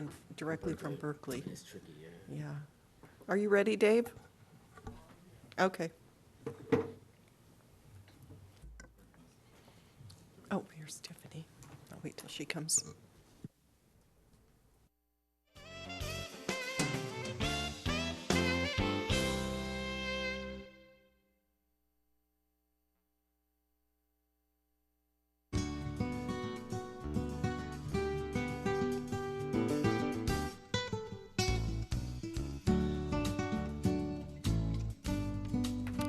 and directly from Berkeley. It's tricky, yeah. Yeah. Are you ready, Dave? Okay. Oh, here's Tiffany. I'll wait till she comes.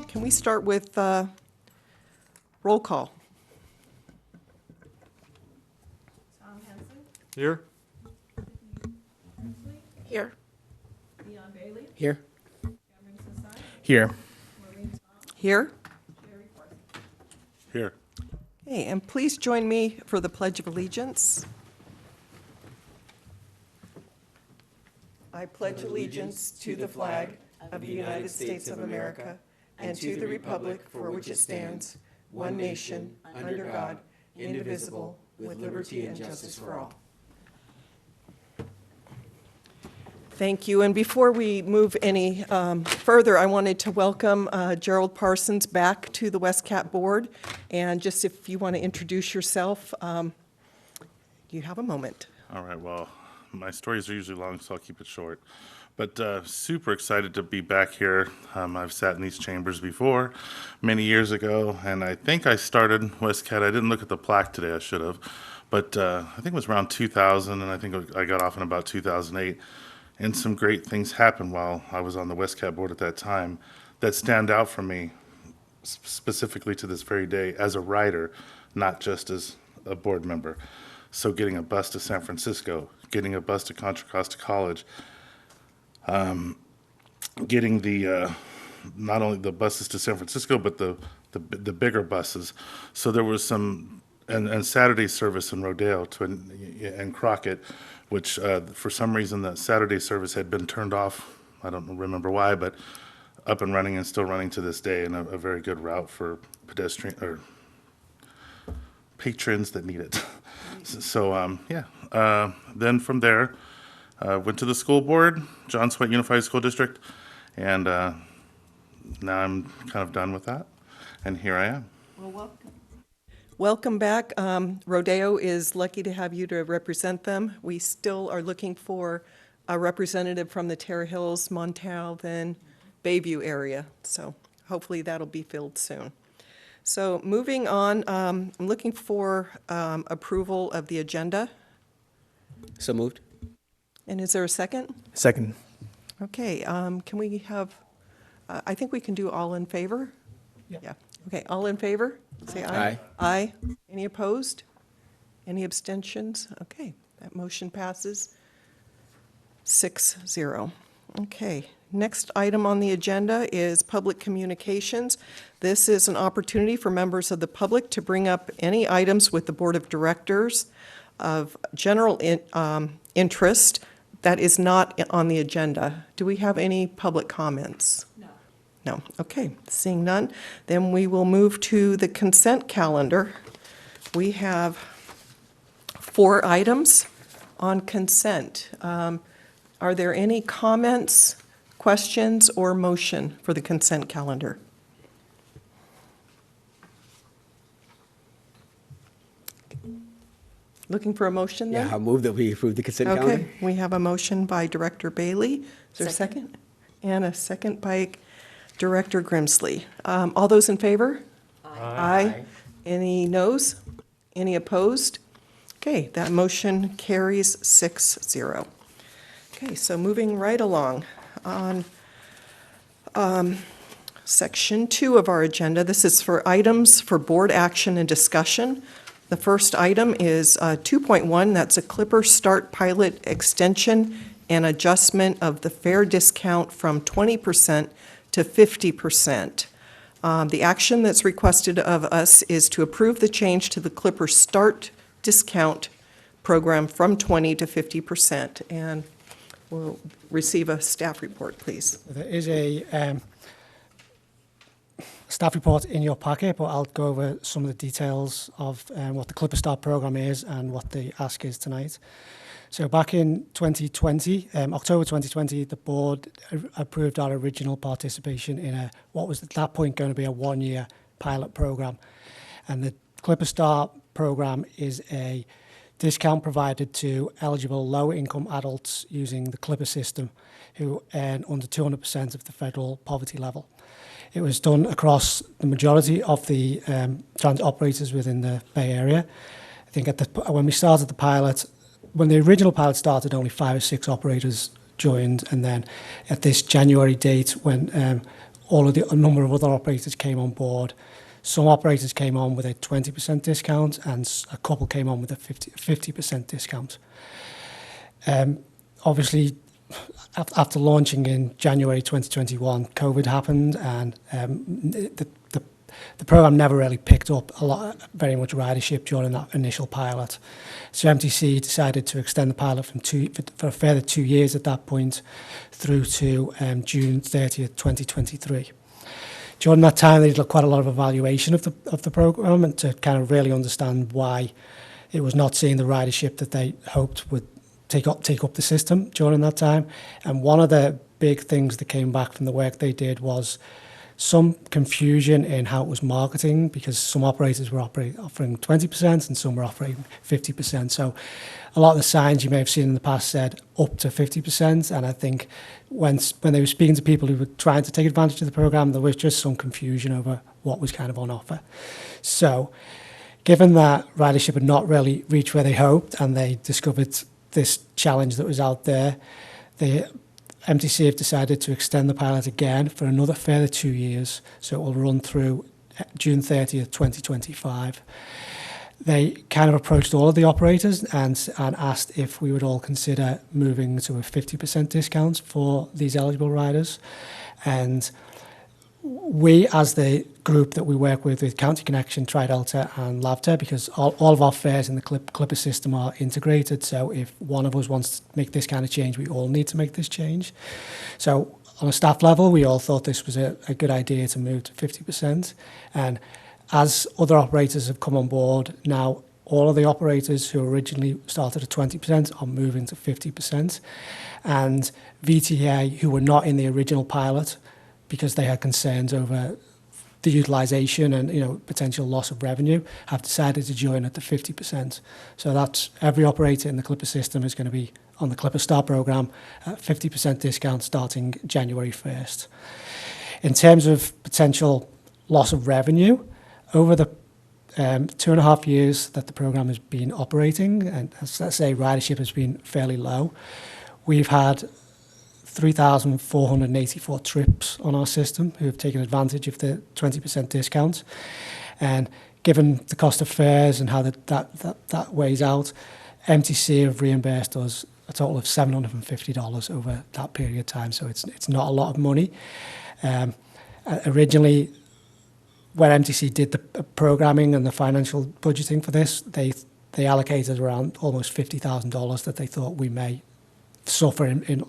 Can we start with roll call? Tom Henson, Here? Hensley, Here. Leon Bailey, Here? Cameron Sasai, Here. Maureen Tom, Here. Sherry Forster. Here. Okay, and please join me for the Pledge of Allegiance. I pledge allegiance to the flag of the United States of America and to the republic for which it stands, one nation, under God, indivisible, with liberty and justice for all. Thank you. And before we move any further, I wanted to welcome Gerald Parsons back to the WESTCAT board. And just if you want to introduce yourself, you have a moment. All right, well, my stories are usually long, so I'll keep it short. But super excited to be back here. I've sat in these chambers before, many years ago, and I think I started WESTCAT. I didn't look at the plaque today, I should have. But I think it was around 2000, and I think I got off in about 2008. And some great things happened while I was on the WESTCAT board at that time that stand out for me, specifically to this very day, as a writer, not just as a board member. So getting a bus to San Francisco, getting a bus to Contra Costa College, getting the not only the buses to San Francisco, but the bigger buses. So there was some, and Saturday service in Rodeo and Crockett, which for some reason the Saturday service had been turned off. I don't remember why, but up and running and still running to this day, and a very good route for pedestrian or patrons that need it. So yeah. Then from there, went to the school board, John Sweat Unified School District, and now I'm kind of done with that, and here I am. Well, welcome. Welcome back. Rodeo is lucky to have you to represent them. We still are looking for a representative from the Terre Hills, Montalve, and Bayview area. So hopefully that'll be filled soon. So moving on, I'm looking for approval of the agenda. So moved? And is there a second? Second. Okay, can we have, I think we can do all in favor? Yeah. Okay, all in favor? Say aye. Aye. Aye. Any opposed? Any abstentions? Okay, that motion passes 6-0. Okay, next item on the agenda is public communications. This is an opportunity for members of the public to bring up any items with the Board of Directors of general interest that is not on the agenda. Do we have any public comments? No. No. Okay, seeing none, then we will move to the consent calendar. We have 4 items on consent. Are there any comments, questions, or motion for the consent calendar? Looking for a motion then? Yeah, I'll move that we approve the consent calendar. Okay, we have a motion by Director Bailey. Is there a second? And a second by Director Grimsley. All those in favor? Aye. Any noes? Any opposed? Okay, that motion carries 6-0. Okay, so moving right along on Section 2 of our agenda. This is for items for board action and discussion. The first item is 2.1, that's a Clipper Start Pilot extension and adjustment of the fare discount from 20% to 50%. The action that's requested of us is to approve the change to the Clipper Start discount program from 20 to 50%. And we'll receive a staff report, please. There is a staff report in your packet, but I'll go over some of the details of what the Clipper Start program is and what the ask is tonight. So back in 2020, October 2020, the board approved our original participation in what was at that point going to be a one-year pilot program. And the Clipper Start program is a discount provided to eligible low-income adults using the Clipper system who earn under 200% of the federal poverty level. It was done across the majority of the transit operators within the Bay Area. I think when we started the pilot, when the original pilot started, only 5 or 6 operators joined, and then at this January date, when a number of other operators came on board, some operators came on with a 20% discount, and a couple came on with a 50% discount. Obviously, after launching in January 2021, COVID happened, and the program never really picked up very much ridership during that initial pilot. So MTC decided to extend the pilot for a further 2 years at that point through to June 30th, 2023. During that time, they did quite a lot of evaluation of the program and to kind of really understand why it was not seeing the ridership that they hoped would take up the system during that time. And one of the big things that came back from the work they did was some confusion in how it was marketing, because some operators were offering 20% and some were offering 50%. So a lot of the signs you may have seen in the past said up to 50%. And I think when they were speaking to people who were trying to take advantage of the program, there was just some confusion over what was kind of on offer. So given that ridership had not really reached where they hoped and they discovered this challenge that was out there, the MTC have decided to extend the pilot again for another further 2 years, so it will run through June 30th, 2025. They kind of approached all of the operators and asked if we would all consider moving to a 50% discount for these eligible riders. And we, as the group that we work with County Connection, Tri-Delta and Lavta, because all of our fares in the Clipper system are integrated, so if one of us wants to make this kind of change, we all need to make this change. So on a staff level, we all thought this was a good idea to move to 50%. And as other operators have come on board, now all of the operators who originally started at 20% are moving to 50%. And VTA, who were not in the original pilot, because they had concerns over the utilisation and potential loss of revenue, have decided to join at the 50%. So that's every operator in the Clipper system is going to be on the Clipper Start programme at 50% discount starting January 1st. In terms of potential loss of revenue, over the 2.5 years that the programme has been operating, and let's say ridership has been fairly low, we've had 3,484 trips on our system who have taken advantage of the 20% discount. And given the cost of fares and how that weighs out, MTC have reimbursed us a total of $750 over that period of time. So it's not a lot of money. Originally, when MTC did the programming and the financial budgeting for this, they allocated around almost $50,000 that they thought we may suffer in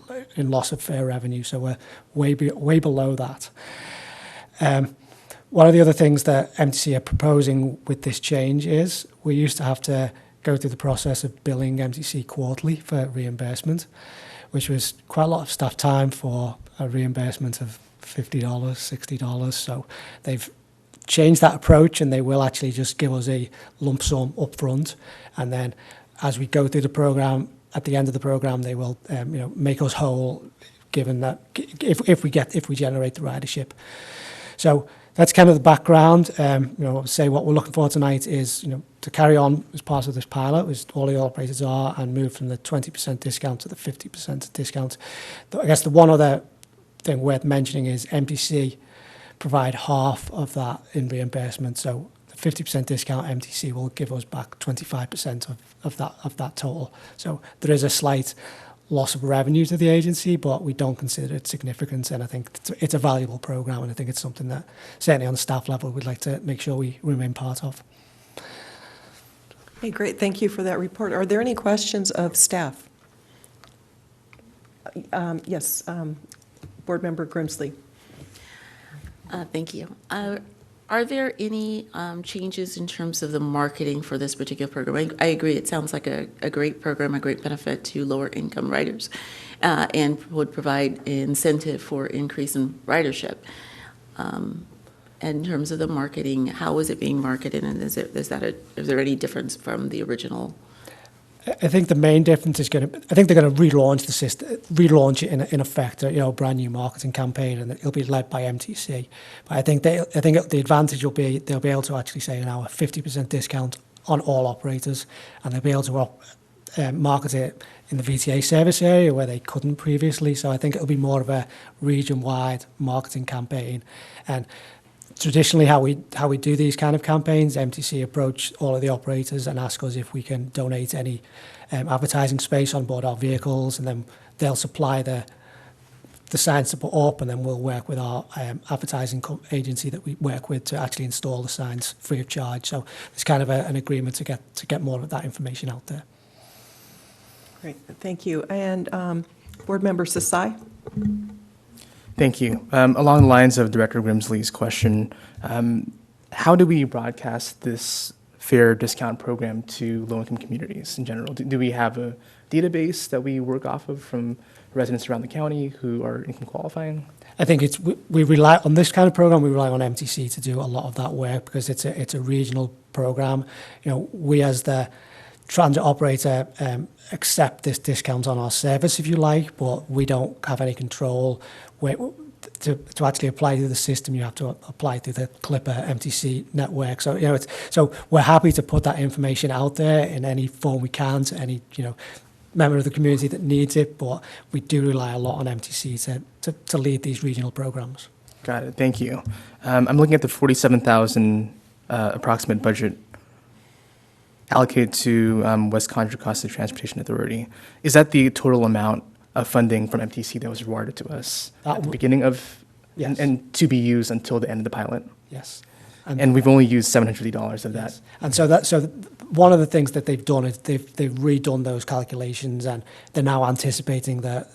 loss of fare revenue, so we're way below that. One of the other things that MTC are proposing with this change is we used to have to go through the process of billing MTC quarterly for reimbursement, which was quite a lot of staff time for a reimbursement of $50, $60. So they've changed that approach, and they will actually just give us a lump sum upfront, and then as we go through the program, at the end of the program, they will make us whole, given that if we generate the ridership. So that's kind of the background. Say what we're looking for tonight is to carry on as part of this pilot, as all the operators are, and move from the 20% discount to the 50% discount. I guess the one other thing worth mentioning is MTC provide half of that in reimbursement. So 50% discount, MTC will give us back 25% of that total. So there is a slight loss of revenue to the agency, but we don't consider it significant, and I think it's a valuable program, and I think it's something that certainly on the staff level we'd like to make sure we remain part of. Okay, great. Thank you for that report. Are there any questions of staff? Yes, Board Member Grimsley. Thank you. Are there any changes in terms of the marketing for this particular program? I agree, it sounds like a great program, a great benefit to lower-income riders, and would provide incentive for increase in ridership. In terms of the marketing, how is it being marketed, and is there any difference from the original? I think the main difference is I think they're going to relaunch the system, relaunch it in effect, a brand new marketing campaign, and it'll be led by MTC. But I think the advantage will be they'll be able to actually say now a 50% discount on all operators, and they'll be able to market it in the VTA service area where they couldn't previously. So I think it'll be more of a region-wide marketing campaign. And traditionally, how we do these kind of campaigns, MTC approach all of the operators and ask us if we can donate any advertising space on board our vehicles, and then they'll supply the signs to put up, and then we'll work with our advertising agency that we work with to actually install the signs free of charge. So there's kind of an agreement to get more of that information out there. Great, thank you. And Board Member Sasai? Thank you. Along the lines of Director Grimsley's question, how do we broadcast this fair discount program to low-income communities in general? Do we have a database that we work off of from residents around the county who are income qualifying? I think we rely on this kind of program. We rely on MTC to do a lot of that work because it's a regional program. We as the transit operator accept this discount on our service, if you like, but we don't have any control. To actually apply to the system, you have to apply to the Clipper MTC network. So so we're happy to put that information out there in any form we can to any member of the community that needs it. But we do rely a lot on MTC to lead these regional programs. Got it. Thank you. I'm looking at the $47,000 approximate budget allocated to West Contra Costa Transportation Authority. Is that the total amount of funding from MTC that was awarded to us at the beginning of, yes, and to be used until the end of the pilot? Yes. And we've only used $750 of that. Yes. And so one of the things that they've done is they've redone those calculations, and they're now anticipating that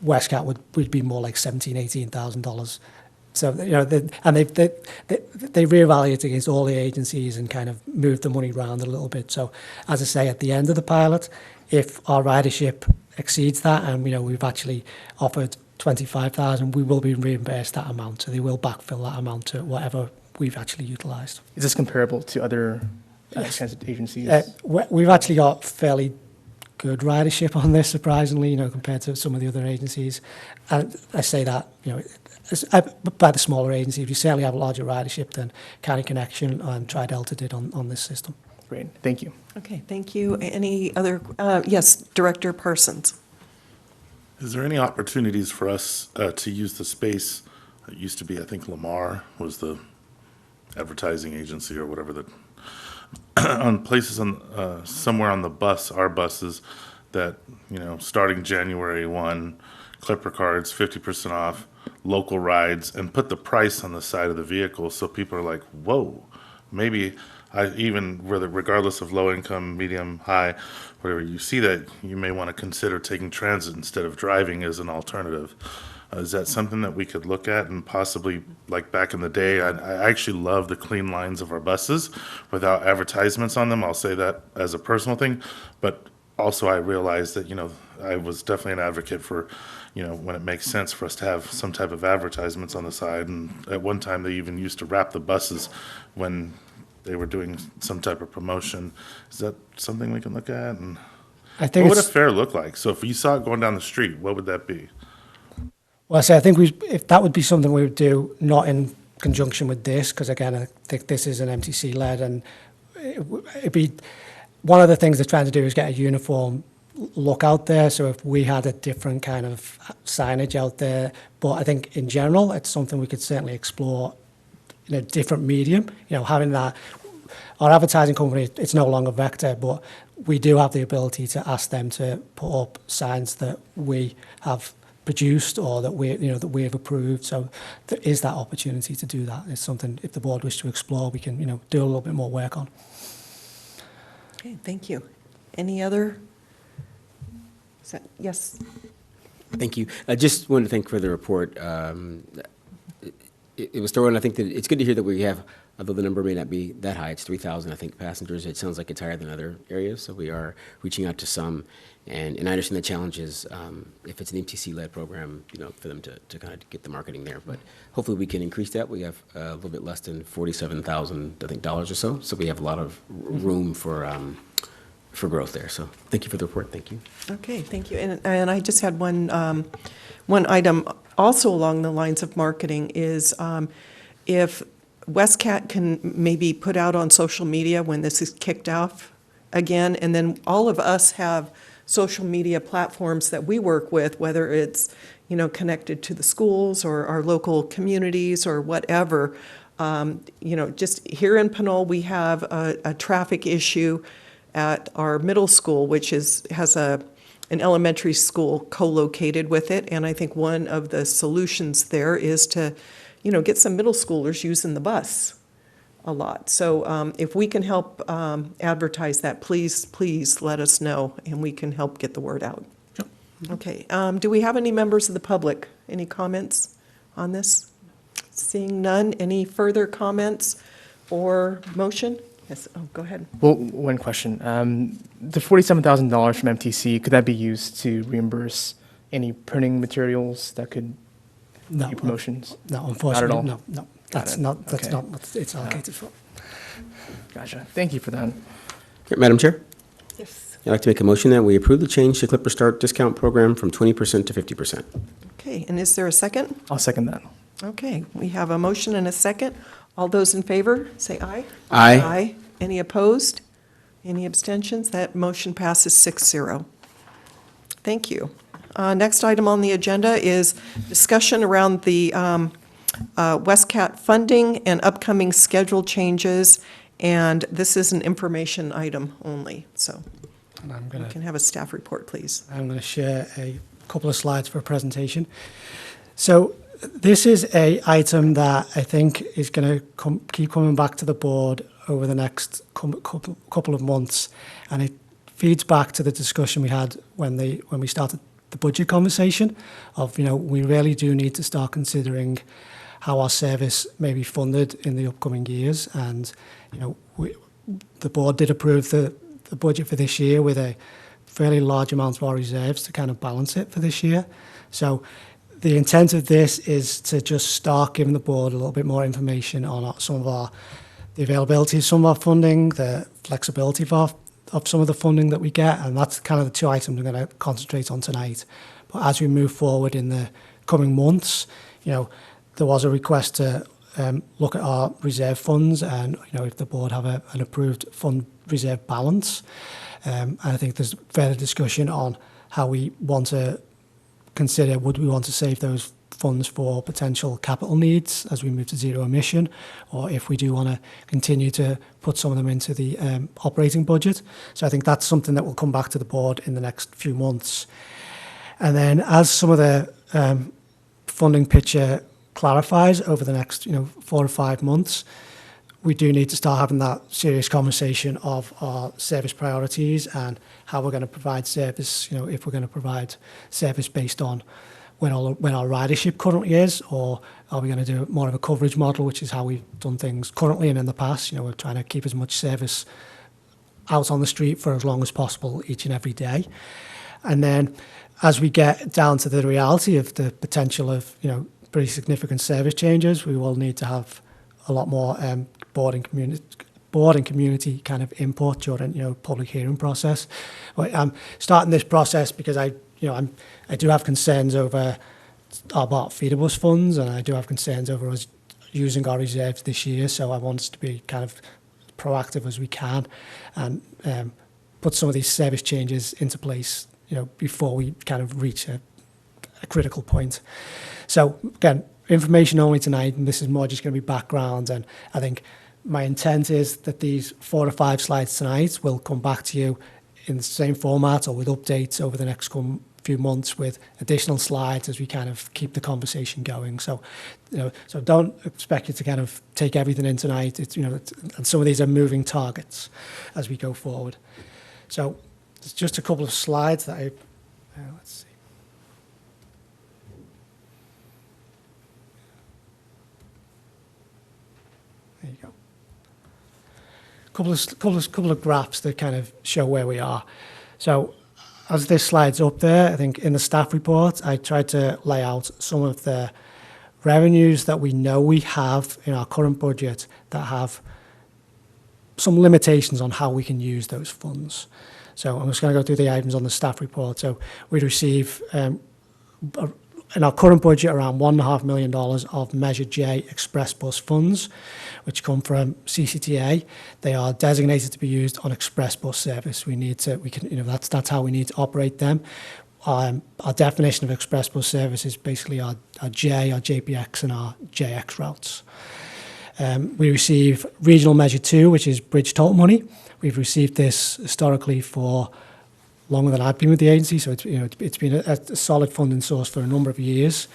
WESTCAT would be more like $17,000, $18,000. So they reevaluate against all the agencies and kind of move the money around a little bit. So as I say, at the end of the pilot, if our ridership exceeds that, and we've actually offered 25,000, we will be reimbursed that amount. So they will backfill that amount to whatever we've actually utilised. Is this comparable to other transit agencies? We've actually got fairly good ridership on this, surprisingly, compared to some of the other agencies. And I say that, by the smaller agencies, we certainly have a larger ridership than County Connection and Tri-Delta did on this system. Great, thank you. Okay, thank you. Any other, yes, Director Parsons? Is there any opportunities for us to use the space? It used to be, I think Lamar was the advertising agency or whatever, that on places on somewhere on the bus, our buses, that starting January 1, Clipper cards 50% off, local rides, and put the price on the side of the vehicle so people are like, whoa, maybe regardless of low income, medium, high, whatever, you see that you may want to consider taking transit instead of driving as an alternative. Is that something that we could look at and possibly, like back in the day, I actually love the clean lines of our buses without advertisements on them. I'll say that as a personal thing, but also I realized that, I was definitely an advocate for, when it makes sense for us to have some type of advertisements on the side. And at one time they even used to wrap the buses when they were doing some type of promotion. Is that something we can look at? And I think what would a fare look like? So if you saw it going down the street, what would that be? Well, I think if that would be something we would do, not in conjunction with this, because again, I think this is an MTC-led, and it'd be one of the things they're trying to do is get a uniform look out there. So if we had a different kind of signage out there, but I think in general, it's something we could certainly explore in a different medium. Having that, our advertising company, it's no longer Vector, but we do have the ability to ask them to put up signs that we have produced or that we have approved. So there is that opportunity to do that. It's something, if the board wish to explore, we can do a little bit more work on. Okay, thank you. Any other? Yes. Thank you. I just wanted to thank for the report. it was thorough, and I think that it's good to hear that we have, although the number may not be that high, it's 3,000, I think, passengers. It sounds like it's higher than other areas, so we are reaching out to some. And I understand the challenge is, if it's an MTC-led program, for them to kind of get the marketing there. But hopefully we can increase that. We have a little bit less than $47,000, I think, dollars or so. So we have a lot of room for growth there. So thank you for the report. Thank you. Okay, thank you. And I just had one item also along the lines of marketing is if WESTCAT can maybe put out on social media when this is kicked off again, and then all of us have social media platforms that we work with, whether it's, connected to the schools or our local communities or whatever. Just here in Pinole, we have a traffic issue at our middle school, which has an elementary school co-located with it. And I think one of the solutions there is to, get some middle schoolers using the bus a lot. So if we can help advertise that, please let us know, and we can help get the word out. Okay. Do we have any members of the public? Any comments on this? Seeing none, any further comments or motion? Yes, go ahead. Well, one question. The $47,000 from MTC, could that be used to reimburse any printing materials that could No, do promotions? no, unfortunately, all? no. That's it. not Okay. what it's allocated for. Gotcha. Thank you for that. Okay, Madam Chair, Yes. I'd like to make a motion that we approve the change to Clipper Start discount program from 20% to 50%. Okay, and is there a second? I'll second that. Okay, we have a motion and a second. All those in favor, say aye. Aye. Aye. Any opposed? Any abstentions? That motion passes 6-0. Thank you. Next item on the agenda is discussion around the WESTCAT funding and upcoming schedule changes, and this is an information item only, so And I'm we going can have a staff report, please. to share a couple of slides for a presentation. So this is a item that I think is going to keep coming back to the board over the next couple of months, and it feeds back to the discussion we had when we started the budget conversation of, we really do need to start considering how our service may be funded in the upcoming years. And, the board did approve the budget for this year with a fairly large amount of our reserves to kind of balance it for this year. So the intent of this is to just start giving the board a little bit more information on the availability of some of our funding, the flexibility of some of the funding that we get, and that's kind of the two items I'm going to concentrate on tonight. But as we move forward in the coming months, there was a request to look at our reserve funds and, if the board have an approved fund reserve balance. And I think there's further discussion on how we want to consider, would we want to save those funds for potential capital needs as we move to zero emission, or if we do want to continue to put some of them into the operating budget. So I think that's something that will come back to the board in the next few months. And then as some of the funding picture clarifies over the next 4 to 5 months, we do need to start having that serious conversation of our service priorities and how we're going to provide service, if we're going to provide service based on when our ridership currently is, or are we going to do more of a coverage model, which is how we've done things currently and in the past. We're trying to keep as much service out on the street for as long as possible each and every day. And then as we get down to the reality of the potential of, pretty significant service changes, we will need to have a lot more board and community kind of input during, public hearing process. But I'm starting this process because I do have concerns over our BART feeder bus funds, and I do have concerns over us using our reserves this year. So I want us to be kind of proactive as we can and put some of these service changes into place, before we kind of reach a critical point. So again, information only tonight, and this is more just going to be background. And I think my intent is that these 4 to 5 slides tonight will come back to you in the same format or with updates over the next few months with additional slides as we kind of keep the conversation going. So, so don't expect you to kind of take everything in tonight. It's, and some of these are moving targets as we go forward. So there's just a couple of slides that let's see. couple of graphs that kind of show where we are. So as this slide's up there, I think in the staff report, I tried to lay out some of the revenues that we know we have in our current budget that have some limitations on how we can use those funds. So I'm just going to go through the items on the staff report. So we receive, in our current budget, around $1.5 million of Measure J Express Bus funds, which come from CCTA. They are designated to be used on Express Bus service. That's how we need to operate them. Our definition of Express Bus service is basically our J, our JPX, and our JX routes. We receive Regional Measure 2, which is bridge toll money. We've received this historically for longer than I've been with the agency, so it's been a solid funding source for a number of years.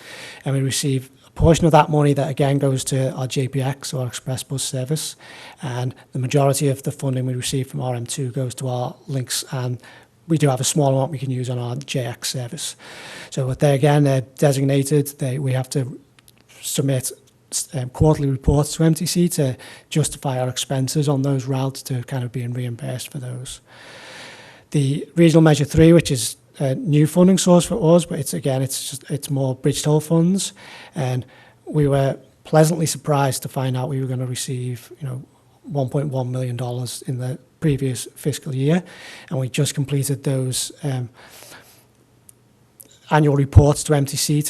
And we receive a portion of that money that again goes to our JPX, or our Express Bus service, and the majority of the funding we receive from RM2 goes to our links, and we do have a small amount we can use on our JX service. So they're designated. We have to submit quarterly reports to MTC to justify our expenses on those routes to kind of being reimbursed for those. The Regional Measure 3, which is a new funding source for us, but it's more bridge toll funds, and we were pleasantly surprised to find out we were going to receive $1.1 million in the previous fiscal year, and we just completed those annual reports to MTC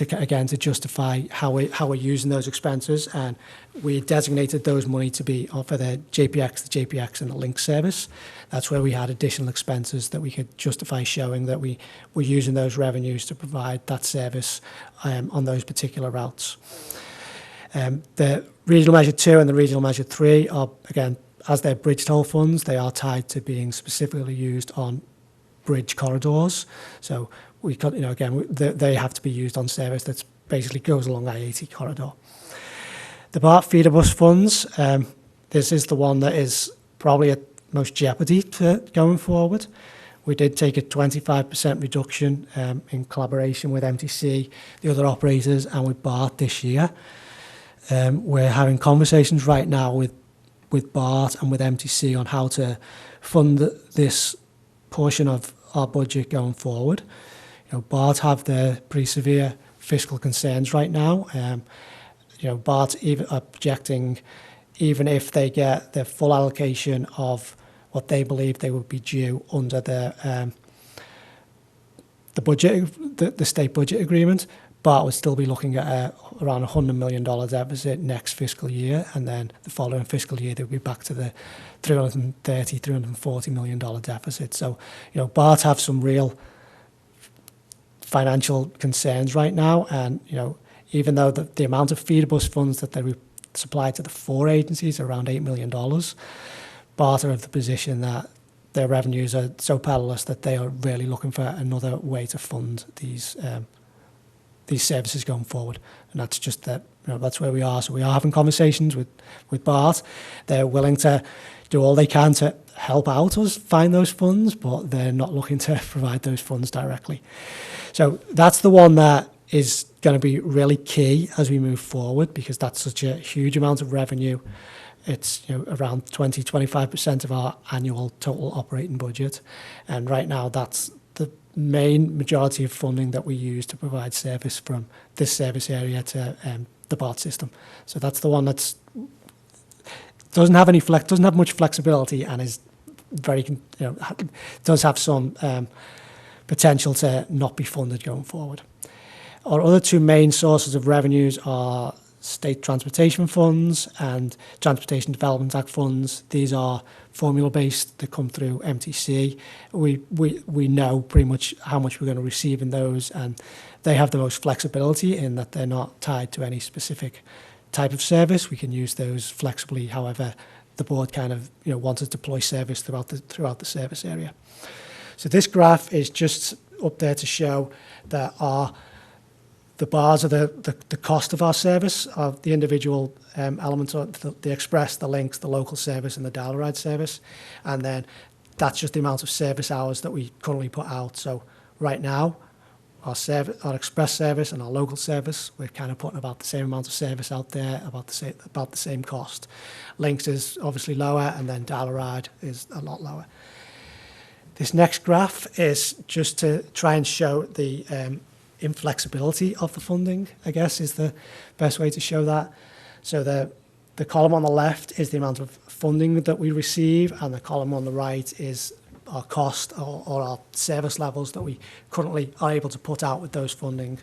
to justify how we're using those expenses, and we designated those money to be for the JPX, and the link service. That's where we had additional expenses that we could justify showing that we were using those revenues to provide that service on those particular routes. The Regional Measure 2 and the Regional Measure 3 are, again, as they're bridge toll funds, they are tied to being specifically used on bridge corridors. So we could, they have to be used on service that basically goes along I-80 corridor. The BART feeder bus funds, this is the one that is probably at most jeopardy for going forward. We did take a 25% reduction in collaboration with MTC, the other operators, and with BART this year. We're having conversations right now with BART and with MTC on how to fund this portion of our budget going forward. BART have their pretty severe fiscal concerns right now. BART even are projecting, even if they get the full allocation of what they believe they would be due under the budget, the state budget agreement, BART would still be looking at around $100 million deficit next fiscal year, and then the following fiscal year they'll be back to the $340 million deficit. So, BART have some real financial concerns right now, and even though the amount of feeder bus funds that they supply to the 4 agencies are around $8 million, BART are of the position that their revenues are so perilous that they are really looking for another way to fund these services going forward, and that's just that. That's where we are. So we are having conversations with BART. They're willing to do all they can to help out us find those funds, but they're not looking to provide those funds directly. So that's the one that is going to be really key as we move forward, because that's such a huge amount of revenue. It's around 20-25% of our annual total operating budget, and right now that's the main majority of funding that we use to provide service from this service area to the BART system. So that's the one that's doesn't have much flexibility, and is very does have some potential to not be funded going forward. Our other 2 main sources of revenues are state transportation funds and Transportation Development Act funds. These are formula-based. They come through MTC. We know pretty much how much we're going to receive in those, and they have the most flexibility in that they're not tied to any specific type of service. We can use those flexibly, however the board kind of wants to deploy service throughout the service area. So this graph is just up there to show that the bars are the cost of our service, of the individual elements of the express, the links, the local service, and the dial ride service. And then that's just the amount of service hours that we currently put out. So right now, our express service and our local service. We're kind of putting about the same amount of service out there, about the same cost. Links is obviously lower, and then Dial-A-Ride is a lot lower. This next graph is just to try and show the inflexibility of the funding, I guess, is the best way to show that. So the column on the left is the amount of funding that we receive, and the column on the right is our cost or our service levels that we currently are able to put out with those funding.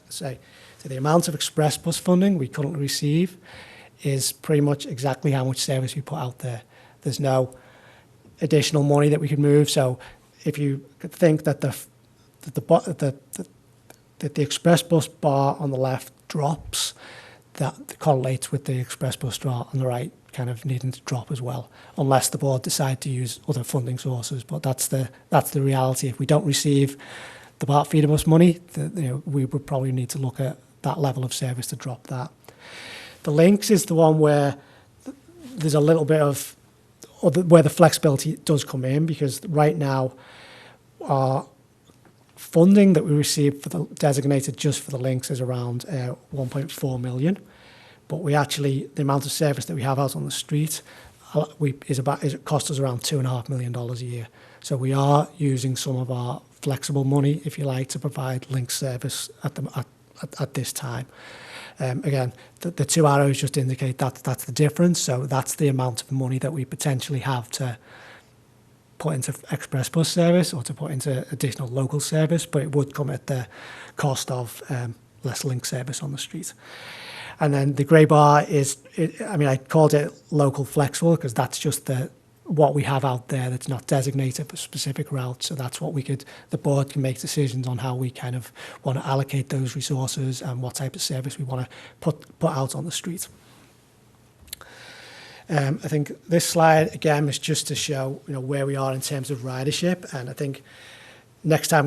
So the amount of express bus funding we currently receive is pretty much exactly how much service we put out there. There's no additional money that we could move. So if you could think that the express bus bar on the left drops, that correlates with the express bus bar on the right kind of needing to drop as well, unless the board decide to use other funding sources. But that's the reality. If we don't receive the BART feeder bus money, we would probably need to look at that level of service to drop that. The links is the one where there's a little bit of, where the flexibility does come in, because right now our funding that we receive for the designated just for the links is around 1.4 million. But we actually, the amount of service that we have out on the street it costs us around $2.5 million a year. So we are using some of our flexible money, if you like, to provide link service at this time. Again, the two arrows just indicate that's the difference. So that's the amount of money that we potentially have to put into express bus service or to put into additional local service, but it would come at the cost of less link service on the street. And then the grey bar is, I called it local flexible because that's just what we have out there that's not designated for specific routes. So that's what the board can make decisions on how we kind of want to allocate those resources and what type of service we want to put out on the street. I think this slide, again, is just to show where we are in terms of ridership. And I think next time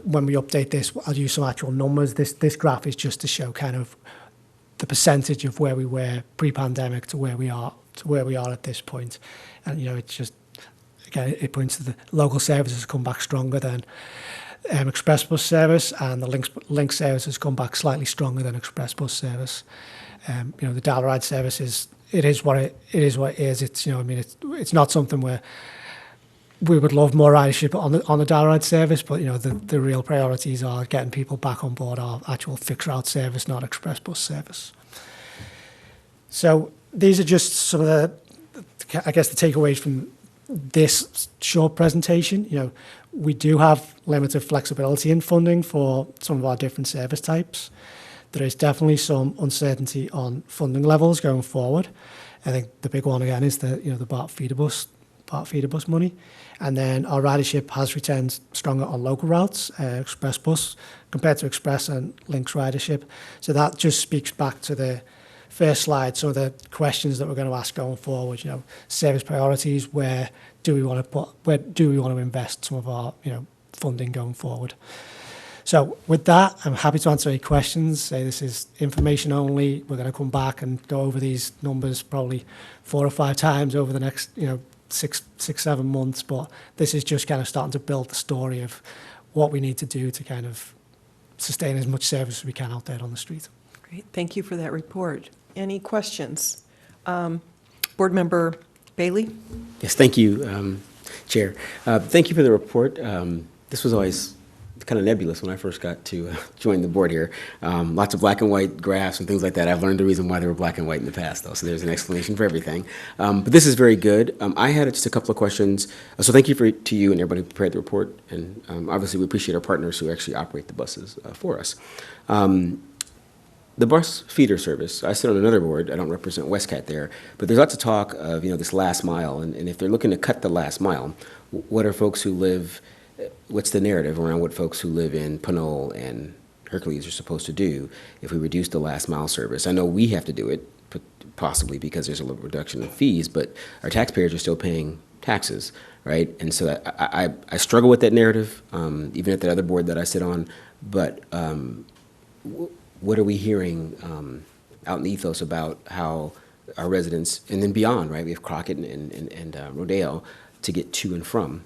when we update this, I'll use some actual numbers. This graph is just to show kind of the percentage of where we were pre-pandemic to where we are at this point. And it's just, again, it points to the local services come back stronger than express bus service, and the link service has come back slightly stronger than express bus service. The Dial-A-Ride service is what it is. It's not something where we would love more ridership on the Dial-A-Ride service, but the real priorities are getting people back on board our actual fixed route service, not express bus service. So these are just some of the takeaways from this short presentation. We do have limited flexibility in funding for some of our different service types. There is definitely some uncertainty on funding levels going forward. I think the big one again is the BART feeder bus money, and then our ridership has returned stronger on local routes, express bus compared to express and links ridership. So that just speaks back to the first slide. Some of the questions that we're going to ask going forward. Service priorities. Where do we want to invest some of our funding going forward? So with that, I'm happy to answer any questions. Say this is information only. We're going to come back and go over these numbers probably 4 or 5 times over the next 6-7 months. But this is just kind of starting to build the story of what we need to do to kind of sustain as much service as we can out there on the street. Great, thank you for that report. Any questions? Board Member Bailey? Yes, thank you, Chair. Thank you for the report. This was always kind of nebulous when I first got to join the board here. Lots of black and white graphs and things like that. I've learned the reason why they were black and white in the past, though, so there's an explanation for everything. But this is very good. I had just a couple of questions. So thank you to you and everybody who prepared the report. And obviously, we appreciate our partners who actually operate the buses for us. The bus feeder service, I sit on another board, I don't represent WESTCAT there, but there's lots of talk of, this last mile, and if they're looking to cut the last mile, what are folks who live, what's the narrative around what folks who live in Pinole and Hercules are supposed to do if we reduce the last mile service? I know we have to do it, possibly because there's a little reduction in fees, but our taxpayers are still paying taxes, right? And so I struggle with that narrative, even at the other board that I sit on, but what are we hearing out in the ethos about how our residents, and then beyond, right? We have Crockett and Rodeo to get to and from,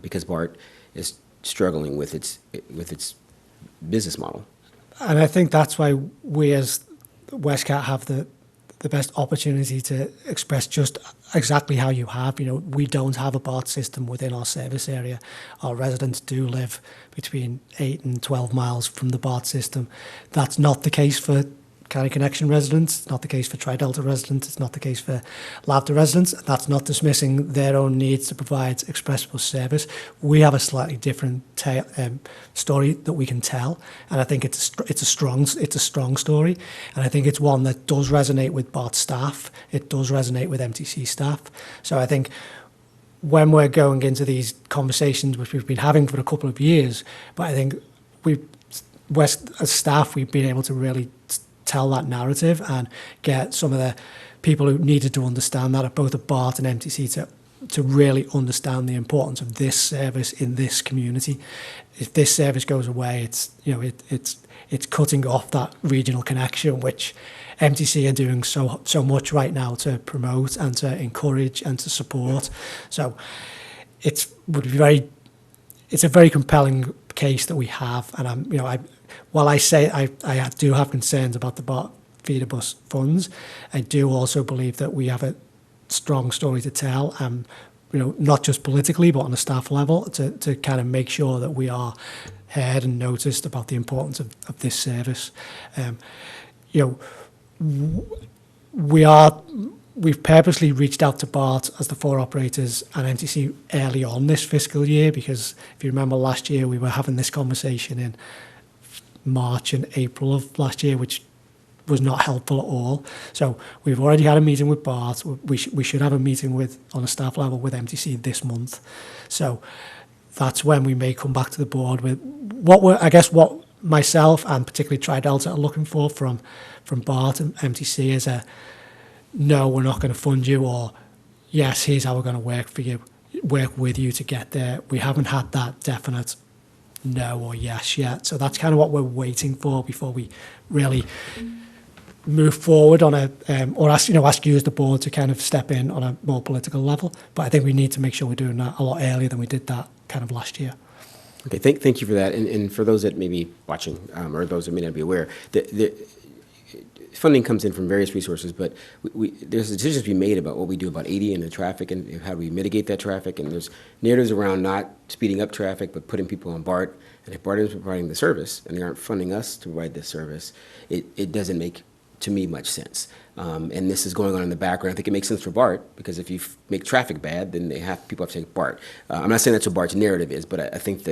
because BART is struggling with its business model. And I think that's why we as WESTCAT have the best opportunity to express just exactly how you have. You know, we don't have a BART system within our service area. Our residents do live between 8 and 12 miles from the BART system. That's not the case for County Connection residents. It's not the case for Tri-Delta residents. It's not the case for Labda residents. That's not dismissing their own needs to provide express bus service. We have a slightly different story that we can tell, and I think it's a strong story, and I think it's one that does resonate with BART staff. It does resonate with MTC staff. So I think when we're going into these conversations, which we've been having for a couple of years, but I think as staff, we've been able to really tell that narrative and get some of the people who needed to understand that at both at BART and MTC to really understand the importance of this service in this community. If this service goes away, it's cutting off that regional connection, which MTC are doing so much right now to promote and to encourage and to support. So it's a very compelling case that we have, and while I say I do have concerns about the BART feeder bus funds, I do also believe that we have a strong story to tell, not just politically, but on a staff level, to kind of make sure that we are heard and noticed about the importance of this service. We've purposely reached out to BART as the 4 operators and MTC early on this fiscal year, because if you remember last year, we were having this conversation in March and April of last year, which was not helpful at all. So we've already had a meeting with BART. We should have a meeting on a staff level with MTC this month. So that's when we may come back to the board with what myself and particularly Tri-Delta are looking for from BART and MTC is no, we're not going to fund you, or yes, here's how we're going to work with you to get there. We haven't had that definite no or yes yet. So that's kind of what we're waiting for before we really move forward on or ask you as the board to kind of step in on a more political level. But I think we need to make sure we're doing that a lot earlier than we did that kind of last year. Okay, thank you for that. And for those that may be watching, or those that may not be aware, the funding comes in from various resources, but there's decisions to be made about what we do about 80 and the traffic and how do we mitigate that traffic. And there's narratives around not speeding up traffic, but putting people on BART. And if BART is providing the service and they aren't funding us to provide this service, it doesn't make, to me, much sense. And this is going on in the background. I think it makes sense for BART, because if you make traffic bad, then people have to take BART. I'm not saying that's what BART's narrative is, but I think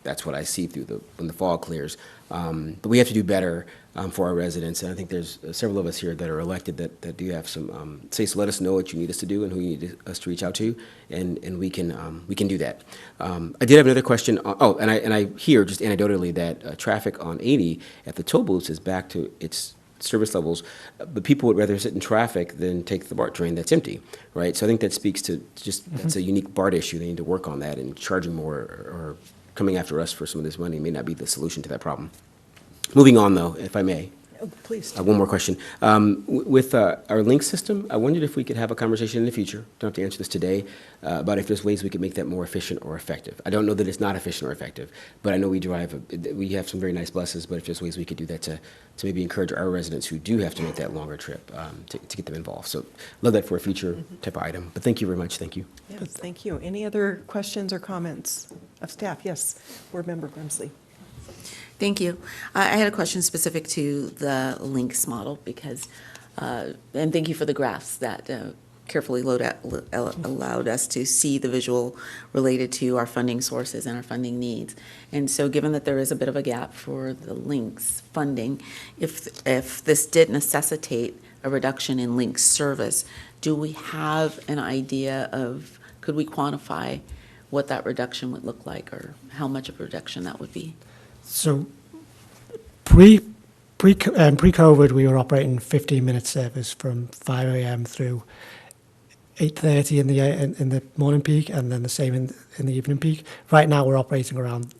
that's what I see when the fog clears. But we have to do better for our residents, and I think there's several of us here that are elected that do have some say. So let us know what you need us to do and who you need us to reach out to, and we can do that. I did have another question. And I hear just anecdotally that traffic on 80 at the toll booths is back to its service levels, but people would rather sit in traffic than take the BART train that's empty, right? So I think that speaks to that's a unique BART issue. They need to work on that, and charging more or coming after us for some of this money may not be the solution to that problem. Moving on, though, if I may. Oh, please. One more question. With our link system, I wondered if we could have a conversation in the future, don't have to answer this today, about if there's ways we could make that more efficient or effective. I don't know that it's not efficient or effective, but I know we have some very nice buses, but if there's ways we could do that to maybe encourage our residents who do have to make that longer trip to get them involved. So love that for a future type of item. But thank you very much. Thank you. Yes, thank you. Any other questions or comments of staff? Yes, Board Member Grimsley. Thank you. I had a question specific to the links model because, and thank you for the graphs that carefully allowed us to see the visual related to our funding sources and our funding needs. And so given that there is a bit of a gap for the links funding, if this did necessitate a reduction in links service, do we have an idea of, could we quantify what that reduction would look like or how much of a reduction that would be? So pre-COVID, we were operating 15-minute service from 5 a.m. through 8:30 in the morning peak, and then the same in the evening peak. Right now, we're operating around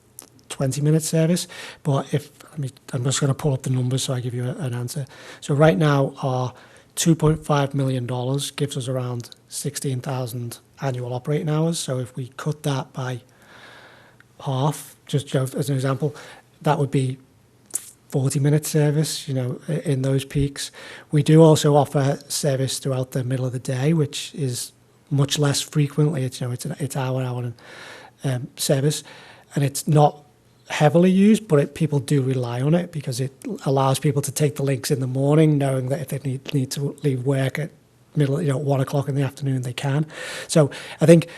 20-minute service. But I'm just going to pull up the numbers so I give you an answer. So right now, our $2.5 million gives us around 16,000 annual operating hours. So if we cut that by half, just as an example, that would be 40-minute service, in those peaks. We do also offer service throughout the middle of the day, which is much less frequently. It's hour and service, and it's not heavily used, but people do rely on it because it allows people to take the links in the morning, knowing that if they need to leave work at 1 o'clock in the afternoon, they can. So I think,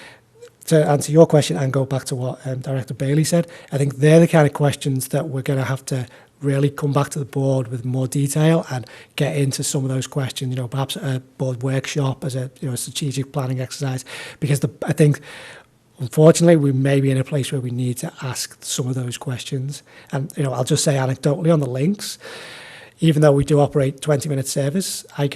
to answer your question and go back to what Director Bailey said, I think they're the kind of questions that we're going to have to really come back to the board with more detail and get into some of those questions, perhaps at a board workshop as a strategic planning exercise, because I think, unfortunately, we may be in a place where we need to ask some of those questions. And, I'll just say anecdotally on the links, even though we do operate 20-minute service, I've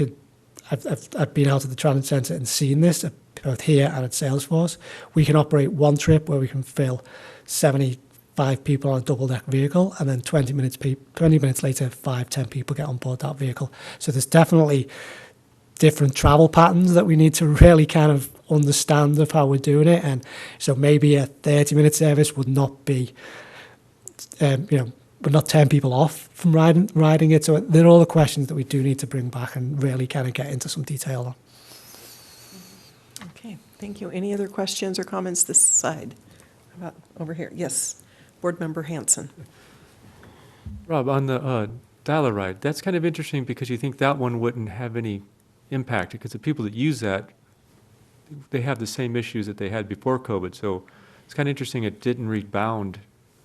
been out at the Transit Centre and seen this, both here and at Salesforce. We can operate one trip where we can fill 75 people on a double-deck vehicle, and then 20 minutes later, 5-10 people get on board that vehicle. So there's definitely different travel patterns that we need to really kind of understand of how we're doing it. And so maybe a 30-minute service would not be, would not turn people off from riding it. So they're all the questions that we do need to bring back and really kind of get into some detail on. Okay, thank you. Any other questions or comments this side? How about over here? Yes, Board Member Hanson. Rob, on the dial-a-ride, that's kind of interesting because you think that one wouldn't have any impact because the people that use that, they have the same issues that they had before COVID. So it's kind of interesting it didn't rebound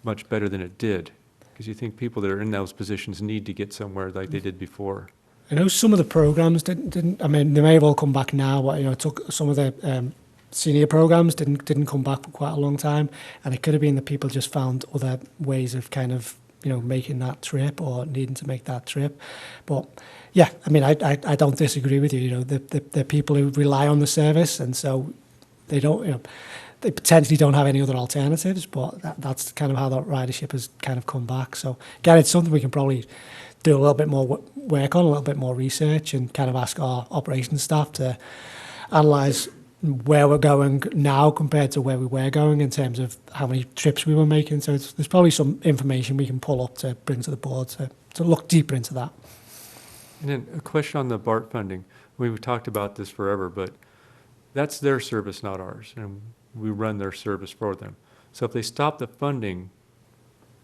much better than it did because you think people that are in those positions need to get somewhere like they did before. I know some of the programs didn't. I mean, they may have all come back now. But, it took some of the senior programs didn't come back for quite a long time, and it could have been that people just found other ways of kind of making that trip or needing to make that trip. But yeah, I mean, I don't disagree with you. The people who rely on the service, and so they don't. They potentially don't have any other alternatives. But that's kind of how that ridership has kind of come back. So again, it's something we can probably do a little bit more work on, a little bit more research, and kind of ask our operations staff to analyse where we're going now compared to where we were going in terms of how many trips we were making. So there's probably some information we can pull up to bring to the board to look deeper into that. And then a question on the BART funding. We've talked about this forever, but that's their service, not ours, and we run their service for them. So if they stop the funding,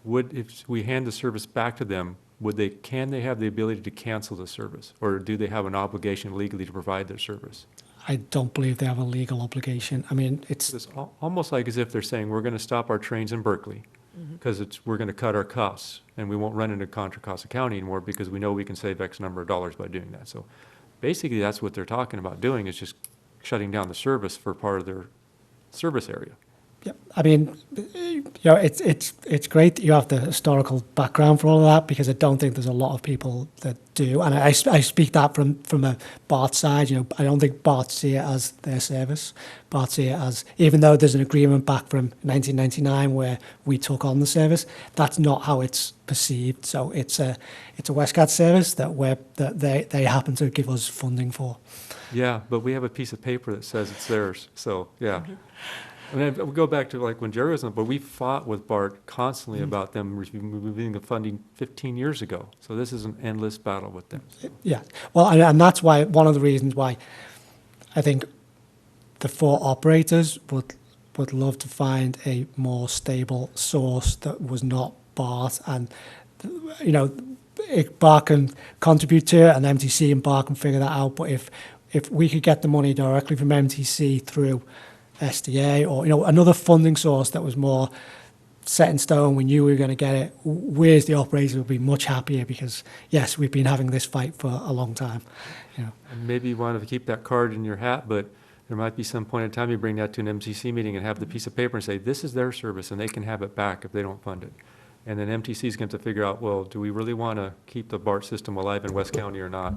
if we hand the service back to them, can they have the ability to cancel the service, or do they have an obligation legally to provide their service? I don't believe they have a legal obligation. I mean, it's almost like as if they're saying, we're going to stop our trains in Berkeley because we're going to cut our costs, and we won't run into Contra Costa County anymore because we know we can save X number of dollars by doing that. So basically, that's what they're talking about doing, is just shutting down the service for part of their service area. Yeah, I mean, it's great that you have the historical background for all of that, because I don't think there's a lot of people that do, and I speak that from a BART side. I don't think BART see it as their service. BART see it as, even though there's an agreement back from 1999 where we took on the service, that's not how it's perceived. So it's a WESTCAT service that they happen to give us funding for. Yeah, but we have a piece of paper that says it's theirs. So yeah. And then we go back to like when Jerry was on, but we fought with BART constantly about them removing the funding 15 years ago. So this is an endless battle with them. Yeah, well, and that's why one of the reasons why I think the 4 operators would love to find a more stable source that was not BART, and BART can contribute to it, and MTC and BART can figure that out. But if we could get the money directly from MTC through SDA, or another funding source that was more set in stone, we knew we were going to get it, we as the operators would be much happier, because yes, we've been having this fight for a long time. And maybe you want to keep that card in your hat, but there might be some point in time you bring that to an MTC meeting and have the piece of paper and say, this is their service and they can have it back if they don't fund it. And then MTC is going to figure out, well, do we really want to keep the BART system alive in West County or not?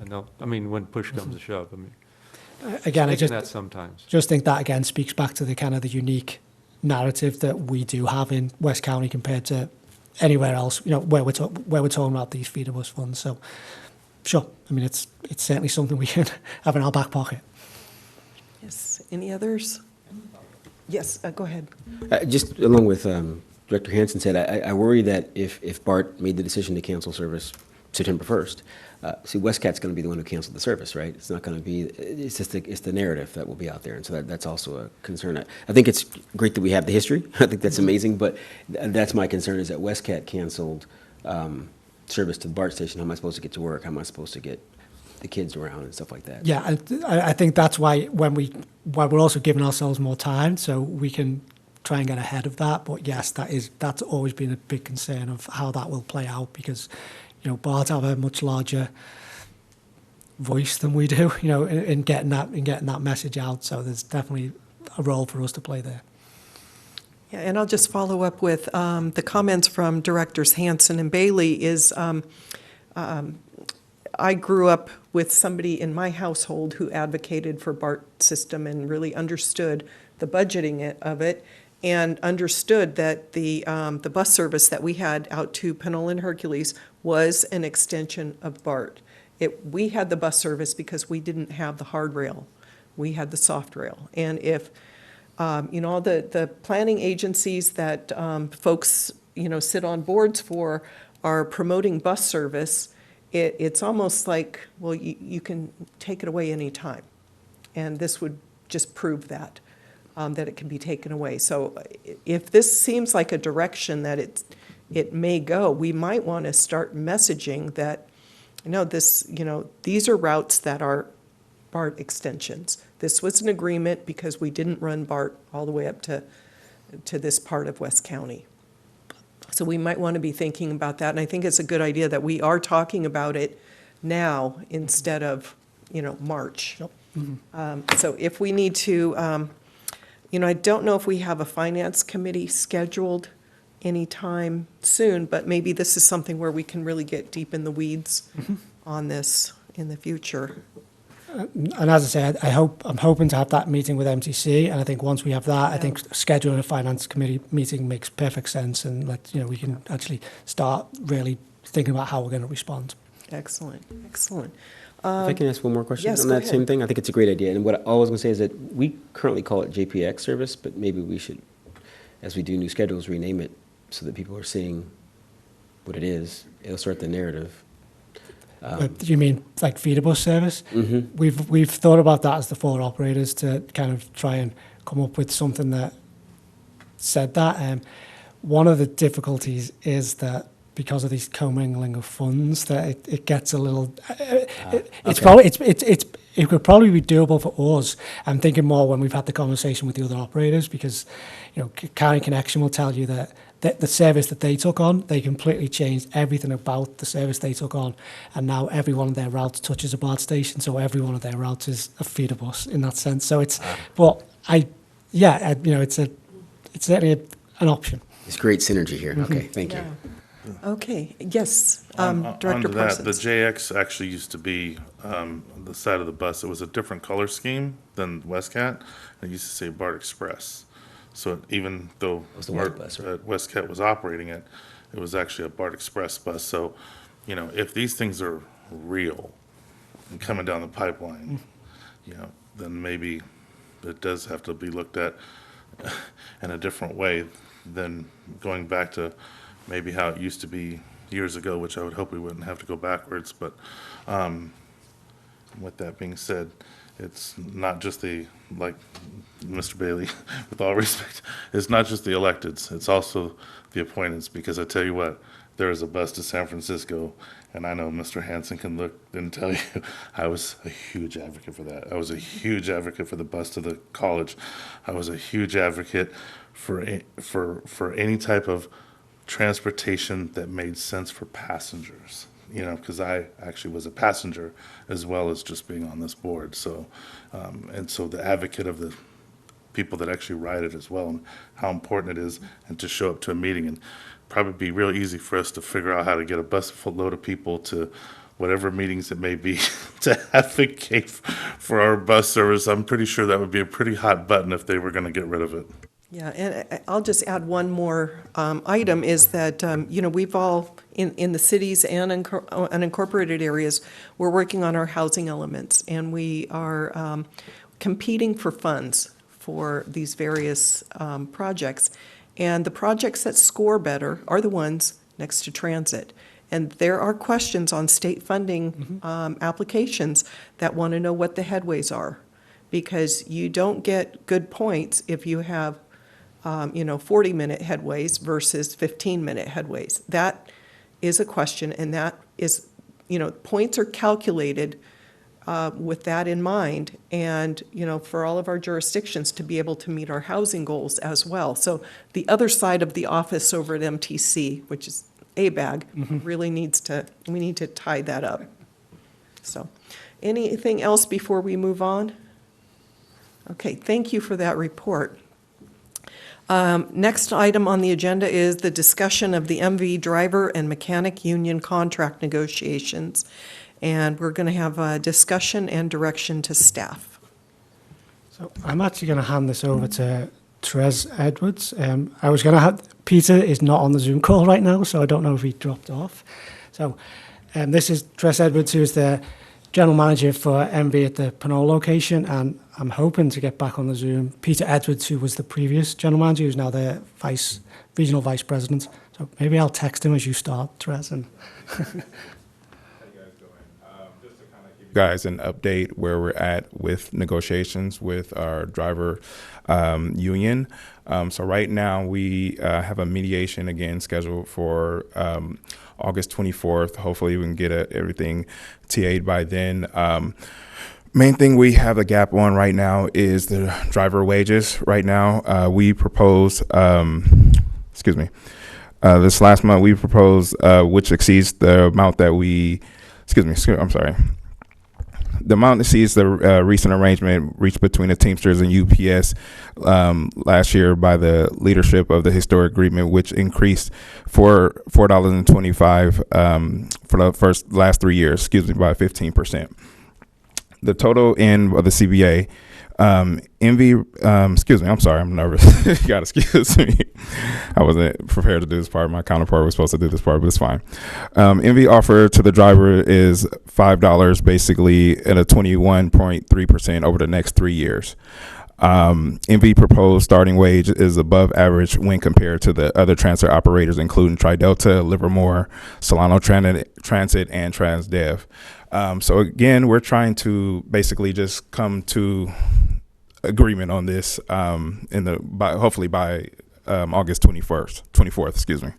And when push comes to shove, Again, I sometimes just think that again speaks back to the kind of the unique narrative that we do have in West County compared to anywhere else. Where we're talking about these feeder bus funds. So, sure. I mean, it's certainly something we can have in our back pocket. Yes. Any others? Yes. Go ahead. Just along with Director Hansen said, I worry that if BART made the decision to cancel service September 1st, see, WESTCAT's going to be the one who canceled the service, right? It's not going to be, it's just it's the narrative that will be out there, and so that's also a concern. I think it's great that we have the history. I think that's amazing, but that's my concern, is that WESTCAT canceled service to the BART station. How am I supposed to get to work? How am I supposed to get the kids around and stuff like that? Yeah, I think that's why why we're also giving ourselves more time, so we can try and get ahead of that. But yes, that's always been a big concern of how that will play out, because, you know, BART have a much larger voice than we do, you know, in getting that message out. So there's definitely a role for us to play there. Yeah, and I'll just follow up with the comments from Directors Hansen and Bailey. I grew up with somebody in my household who advocated for BART system and really understood the budgeting of it, and understood that the bus service that we had out to Panola and Hercules was an extension of BART. We had the bus service because we didn't have the hard rail. We had the soft rail. And if, you know, the planning agencies that folks, you know, sit on boards for are promoting bus service, it's almost like, well, you can take it away anytime. And this would just prove that it can be taken away. So if this seems like a direction that it may go, we might want to start messaging that, these are routes that are BART extensions. This was an agreement because we didn't run BART all the way up to this part of West County. So we might want to be thinking about that, and I think it's a good idea that we are talking about it now instead of, March. Yep. So if we need to, I don't know if we have a finance committee scheduled anytime soon, but maybe this is something where we can really get deep in the weeds on this in the future. And as I said, I'm hoping to have that meeting with MTC, and I think once we have that, I think scheduling a finance committee meeting makes perfect sense, and we can actually start really thinking about how we're going to respond. Excellent, excellent. If I can ask one more question yes, on go that ahead. same thing, I think it's a great idea. And what I was going to say is that we currently call it JPX service, but maybe we should, as we do new schedules, rename it so that people are seeing what it is. It'll start the narrative. You mean like feeder bus service? Mm-hmm. We've thought about that as the four operators to kind of try and come up with something that said that. One of the difficulties is that because of these commingling of funds, that it gets a little. It could probably be doable for us. I'm thinking more when we've had the conversation with the other operators, because County Connection will tell you that the service that they took on, they completely changed everything about the service they took on, and now every one of their routes touches a BART station, so every one of their routes is a feeder bus in that sense. So it's, it's certainly an option. It's great synergy here. Okay, thank you. Yeah. Okay, yes, Director Onto that, Parsons. the JX actually used to be the side of the bus. It was a different color scheme than WESTCAT. It used to say BART Express. So even though was the white bus, right? WESTCAT was operating it, it was actually a BART Express bus. So, if these things are real and coming down the pipeline, then maybe it does have to be looked at in a different way than going back to maybe how it used to be years ago, which I would hope we wouldn't have to go backwards. But with that being said, it's not just like Mr. Bailey, with all respect, it's not just the electeds, it's also the appointeds, because I tell you what, there is a bus to San Francisco, and I know Mr. Hansen can look and tell you, I was a huge advocate for that. I was a huge advocate for the bus to the college. I was a huge advocate for any type of transportation that made sense for passengers, because I actually was a passenger as well as just being on this board. So, and so the advocate of the people that actually ride it as well, and how important it is, and to show up to a meeting, and probably be real easy for us to figure out how to get a bus full load of people to whatever meetings it may be to advocate for our bus service. I'm pretty sure that would be a pretty hot button if they were going to get rid of it. Yeah, and I'll just add one more item, is that, we've all, in the cities and unincorporated areas, we're working on our housing elements, and we are competing for funds for these various projects. And the projects that score better are the ones next to transit. And there are questions on state funding applications that want to know what the headways are. Because you don't get good points if you have, 40-minute headways versus 15-minute headways. That is a question, and that is, points are calculated with that in mind, and, for all of our jurisdictions to be able to meet our housing goals as well. So the other side of the office over at MTC, which is ABAG, really we need to tie that up. So, anything else before we move on? Okay, thank you for that report. Next item on the agenda is the discussion of the MV driver and mechanic union contract negotiations. And we're going to have a discussion and direction to staff. So I'm actually going to hand this over to Therese Edwards. I was going to have, Peter is not on the Zoom call right now, so I don't know if he dropped off. So this is Therese Edwards, who is the general manager for MV at the Pinole location, and I'm hoping to get back on the Zoom Peter Edwards, who was the previous general manager, who's now the regional vice president. So maybe I'll text him as you start, Therese. And guys an update where we're at with negotiations with our driver union. So right now we have a mediation again scheduled for August 24th. Hopefully we can get everything TA'd by then. Main thing we have a gap on right now is the driver wages. Right now we propose, this last month we proposed, which exceeds the amount that the amount exceeds the recent arrangement reached between the Teamsters and UPS last year by the leadership of the historic agreement, which increased for $4.25 for the last 3 years, by 15%. The total end of the CBA, I'm sorry, I'm nervous. You gotta excuse me. I wasn't prepared to do this part. My counterpart was supposed to do this part, but it's fine. MV offer to the driver is $5, basically at a 21.3% over the next 3 years. MV proposed starting wage is above average when compared to the other transit operators, including Tri-Delta, Livermore, Solano Transit, and Transdev. So again, we're trying to basically just come to agreement on this hopefully by August 24th, excuse me.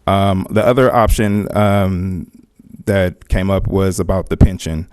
The other option that came up was about the pension.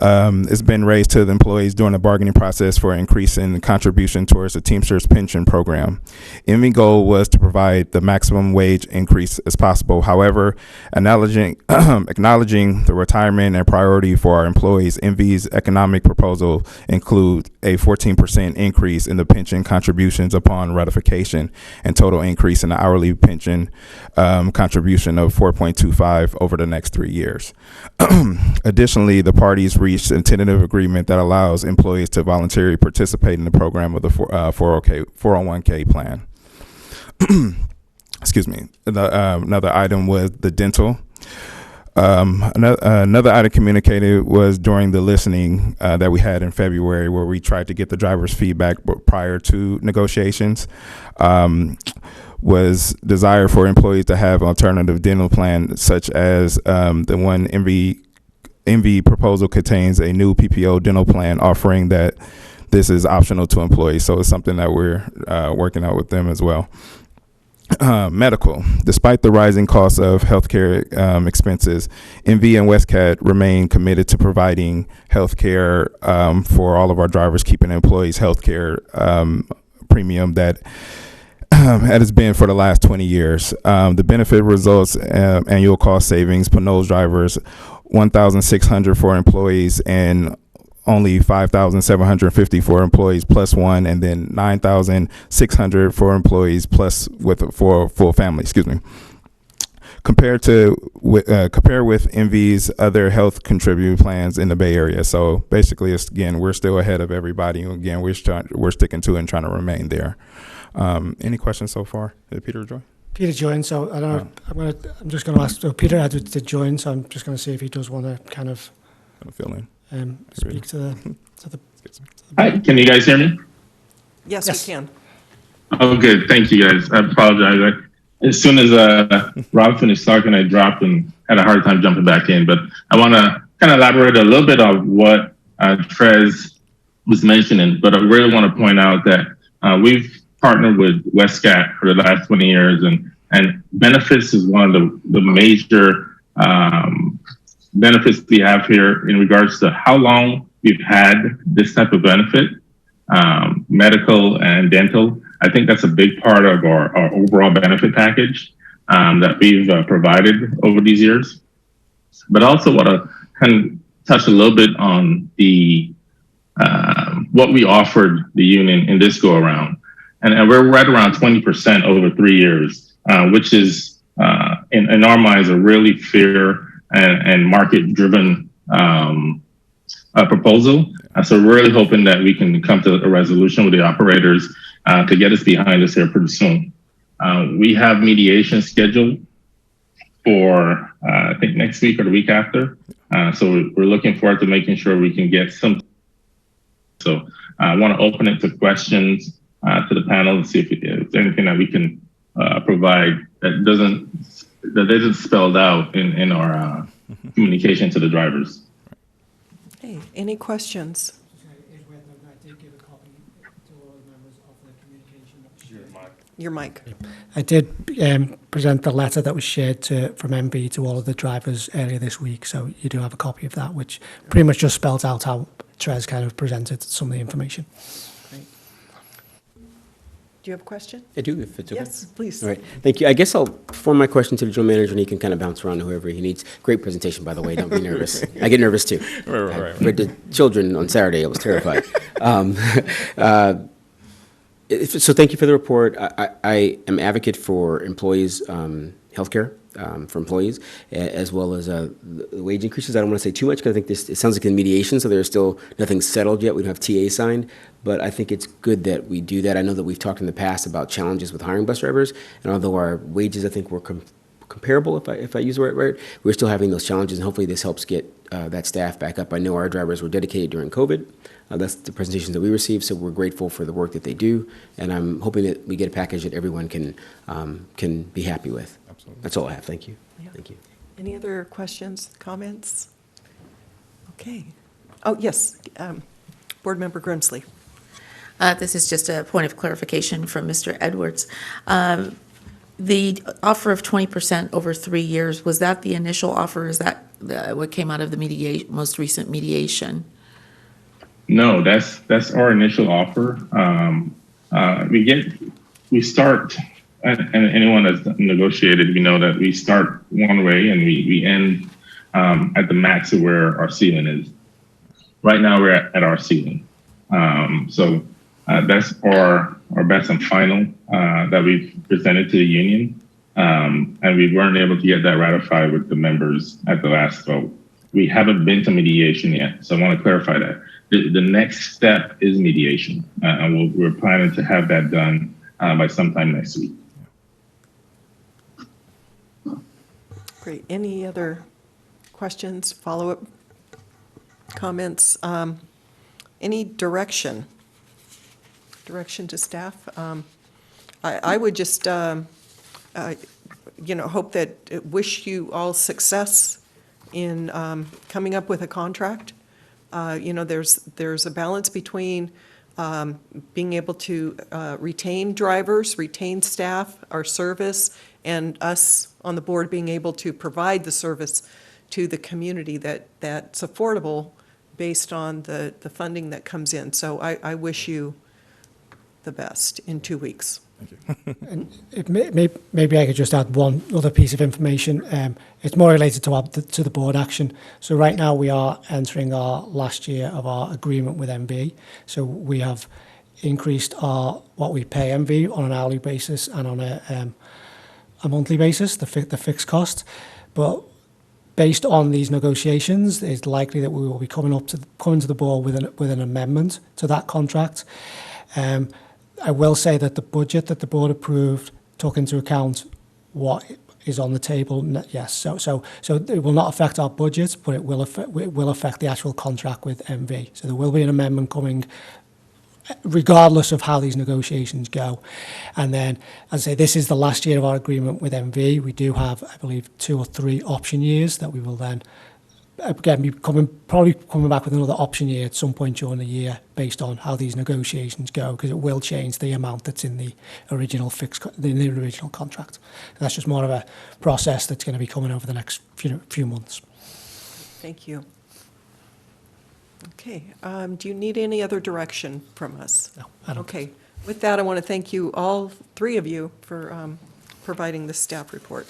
It's been raised to the employees during the bargaining process for increasing the contribution towards the Teamsters pension program. MV goal was to provide the maximum wage increase as possible. However, acknowledging the retirement and priority for our employees, MV's economic proposal includes a 14% increase in the pension contributions upon ratification and total increase in the hourly pension contribution of 4.25 over the next 3 years. Additionally, the parties reached a tentative agreement that allows employees to voluntarily participate in the program of the 401k plan. Excuse me. Another item was the dental. Another item communicated was during the listening that we had in February, where we tried to get the driver's feedback prior to negotiations. Was desire for employees to have alternative dental plan, such as the one MV proposal contains a new PPO dental plan offering that this is optional to employees. So it's something that we're working out with them as well. Medical. Despite the rising costs of healthcare expenses, MV and WESTCAT remain committed to providing healthcare for all of our drivers, keeping employees' healthcare premium that has been for the last 20 years. The benefit results annual cost savings. Pinole's drivers, $1,600 for employees and only $5,750 for employees plus one, and then $9,600 for employees plus for full family. Excuse me. Compare with MV's other health contributing plans in the Bay Area. So basically, again, we're still ahead of everybody. Again, we're sticking to it and trying to remain there. Any questions so far? Did Peter join? Peter joined, so I don't know. I'm just going to ask. So Peter Edwards did join, so I'm just going to see if he does want to kind of fill in. Speak to the. Hi, can you guys hear me? Yes, we can. Oh, good. Thank you, guys. I apologize. As soon as Rob finished talking, I dropped and had a hard time jumping back in. But I want to kind of elaborate a little bit on what Trez was mentioning. But I really want to point out that we've partnered with WESTCAT for the last 20 years, and benefits is one of the major benefits we have here in regards to how long we've had this type of benefit, medical and dental. I think that's a big part of our overall benefit package that we've provided over these years. But I also want to kind of touch a little bit on the what we offered the union in this go around, and we're right around 20% over 3 years, which is in our minds a really fair and market driven proposal. So we're really hoping that we can come to a resolution with the operators to get us behind us here pretty soon. We have mediation scheduled for I think next week or the week after. So we're looking forward to making sure we can get some. So I want to open it to questions to the panel and see if there's anything that we can provide that isn't spelled out in our communication to the drivers. Hey, any questions? Your mic. I did present the letter that was shared from MB to all of the drivers earlier this week, so you do have a copy of that, which pretty much just spells out how Trez kind of presented some of the information. Great. Do you have a question? I do, if it's okay. Yes, please. All right, thank you. I guess I'll form my question to the general manager, and he can kind of bounce around to whoever he needs. Great presentation, by the way. Don't be nervous. I get nervous too. I read to children on Saturday. I was terrified. So thank you for the report. I am advocate for employees' healthcare for employees, as well as the wage increases. I don't want to say too much because I think it sounds like in mediation, so there's still nothing settled yet. We don't have TA signed, but I think it's good that we do that. I know that we've talked in the past about challenges with hiring bus drivers, and although our wages, I think, were comparable, if I use the right, we're still having those challenges, and hopefully this helps get that staff back up. I know our drivers were dedicated during COVID. That's the presentations that we received, so we're grateful for the work that they do, and I'm hoping that we get a package that everyone can be happy with. Absolutely. That's all I have. Thank you. Yeah. Thank you. Any other questions, comments? Okay. Oh, yes. Board Member Grimsley. This is just a point of clarification from Mr. Edwards. The offer of 20% over 3 years, was that the initial offer? Is that what came out of the most recent mediation? No, that's our initial offer. We start, and anyone that's negotiated, we know that we start one way and we end at the max of where our ceiling is. Right now, we're at our ceiling. So that's our best and final that we've presented to the union. And we weren't able to get that ratified with the members at the last vote. We haven't been to mediation yet, so I want to clarify that. The next step is mediation, and we're planning to have that done by sometime next week. Great. Any other questions, follow-up comments? Any direction to staff? I would just, hope that, wish you all success in coming up with a contract. There's a balance between being able to retain drivers, retain staff, our service, and us on the board being able to provide the service to the community that's affordable based on the funding that comes in. So I wish you the best in 2 weeks. And maybe I could just add one other piece of information. It's more related to the board action. So right now we are entering our last year of our agreement with MV. So we have increased what we pay MV on an hourly basis and on a monthly basis, the fixed cost. But based on these negotiations, it's likely that we will be coming to the board with an amendment to that contract. I will say that the budget that the board approved took into account what is on the table. Yes, so it will not affect our budget, but it will affect the actual contract with MV. So there will be an amendment coming regardless of how these negotiations go. And then, as I say, this is the last year of our agreement with MV. We do have, I believe, 2 or 3 option years that we will then, again, be probably coming back with another option year at some point during the year based on how these negotiations go, because it will change the amount that's in the original the original contract. And that's just more of a process that's going to be coming over the next few months. Thank you. Okay, do you need any other direction from us? No, I don't. Okay, with that, I want to thank you, all 3 of you, for providing the staff report.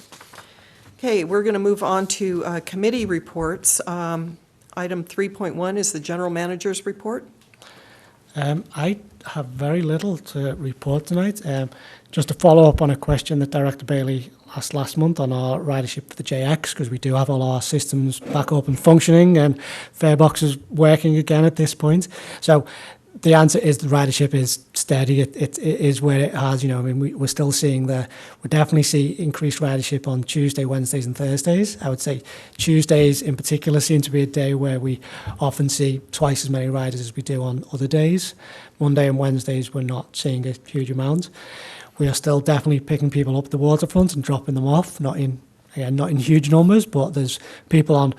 Okay, we're going to move on to committee reports. Item 3.1 is the general manager's report. I have very little to report tonight. Just to follow up on a question that Director Bailey asked last month on our ridership for the JX, because we do have all our systems back up and functioning, and Farebox is working again at this point. So the answer is the ridership is steady. It is where it has, I mean, we're still seeing we definitely see increased ridership on Tuesday, Wednesdays and Thursdays. I would say Tuesdays in particular seem to be a day where we often see twice as many riders as we do on other days. Monday and Wednesdays we're not seeing a huge amount. We are still definitely picking people up at the waterfront and dropping them off, not in huge numbers, but there's people on,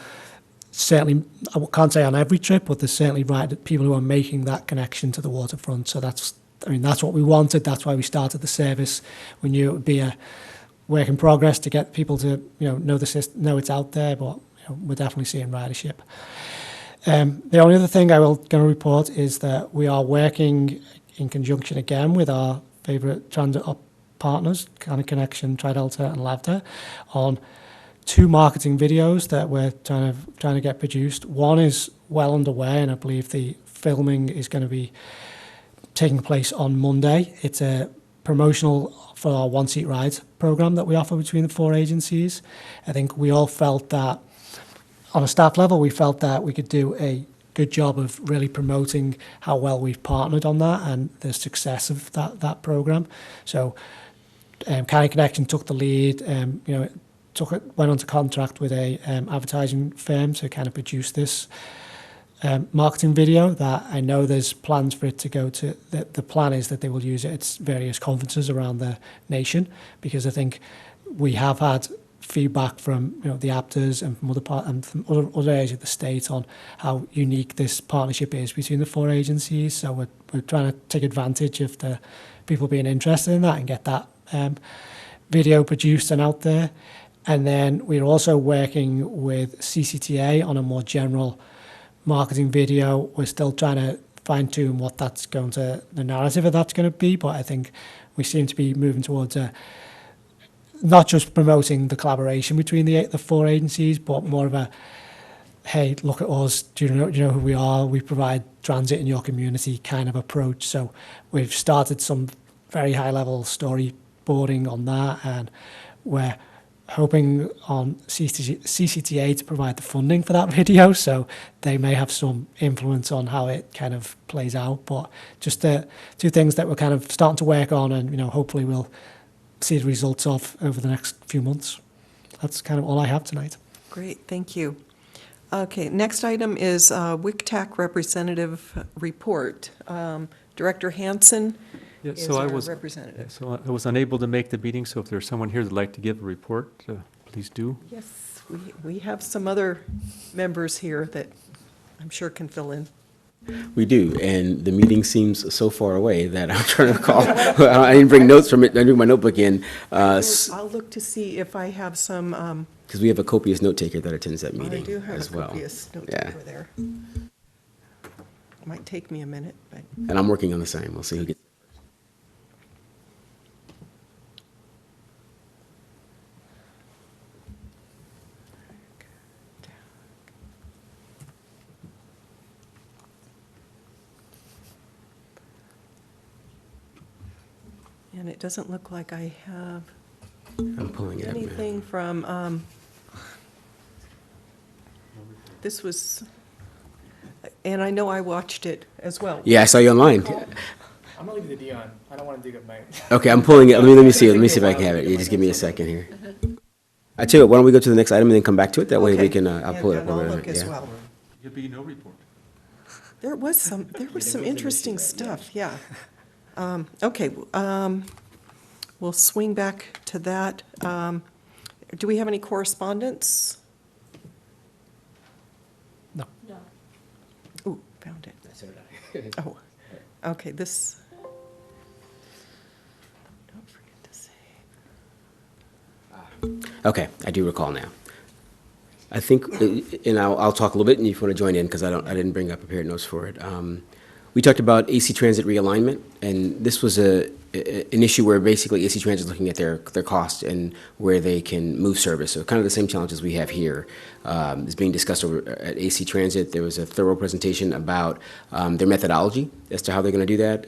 certainly, I can't say on every trip, but there's certainly people who are making that connection to the waterfront. So that's what we wanted. That's why we started the service. We knew it would be a work in progress to get people to know the system, know it's out there, but we're definitely seeing ridership. The only other thing I will going to report is that we are working in conjunction again with our favourite transit partners, Kind of Connection, Tridelta and Lavda, on 2 marketing videos that we're trying to get produced. One is well underway, and I believe the filming is going to be taking place on Monday. It's a promotional for our One Seat Rides program that we offer between the 4 agencies. I think we all felt that, on a staff level, we felt that we could do a good job of really promoting how well we've partnered on that and the success of that program. So Kind of Connection took the lead, went on to contract with a advertising firm to kind of produce this marketing video that I know there's plans for it to go to. The plan is that they will use it at various conferences around the nation, because I think we have had feedback from the APTAs and from other areas of the state on how unique this partnership is between the 4 agencies. So we're trying to take advantage of the people being interested in that and get that video produced and out there. And then we're also working with CCTA on a more general marketing video. We're still trying to fine-tune what the narrative of that's going to be, but I think we seem to be moving towards not just promoting the collaboration between the 4 agencies, but more of a, hey, look at us, do you know who we are? We provide transit in your community kind of approach. So we've started some very high-level storyboarding on that, and we're hoping on CCTA to provide the funding for that video, so they may have some influence on how it kind of plays out. But just the 2 things that we're kind of starting to work on, and hopefully we'll see the results of over the next few months. That's kind of all I have tonight. Great, thank you. Okay, next item is WESTCAT representative report. Director Hansen is our representative. So I was unable to make the meeting, so if there's someone here that'd like to give a report, please do. Yes, we have some other members here that I'm sure can fill in. We do, and the meeting seems so far away that I'm trying to call. I didn't bring notes from it. I didn't bring my notebook in. I'll look to see if I have some. Because we have a copious note taker that attends that I meeting do have as a well. copious note Yeah. taker there. Might take me a minute, but. And I'm working on the same. We'll see who gets. And it doesn't look like I have I'm pulling it up now. anything from, this was, and I know I watched it as well. Yeah, I saw you online. I'm gonna leave the Dion. I don't want to dig up my. Okay, I'm pulling it. Let me see it. Let me see if I can have it. Yeah, just give me a second here. I tell you what, why don't we go to the next item and then come back to it? That way we Okay. can, I'll pull it up. And I'll over look there. as Yeah. well. You'll be no report. There was some interesting stuff, yeah. Okay, we'll swing back to that. Do we have any correspondence? No. Ooh, found it. Oh, okay, this. Don't forget to say. Okay, I do recall now. I think, and I'll talk a little bit, and if you want to join in, because I didn't bring up prepared notes for it. We talked about AC Transit realignment, and this was an issue where basically AC Transit is looking at their costs and where they can move service. So kind of the same challenges we have here is being discussed over at AC Transit. There was a thorough presentation about their methodology as to how they're going to do that.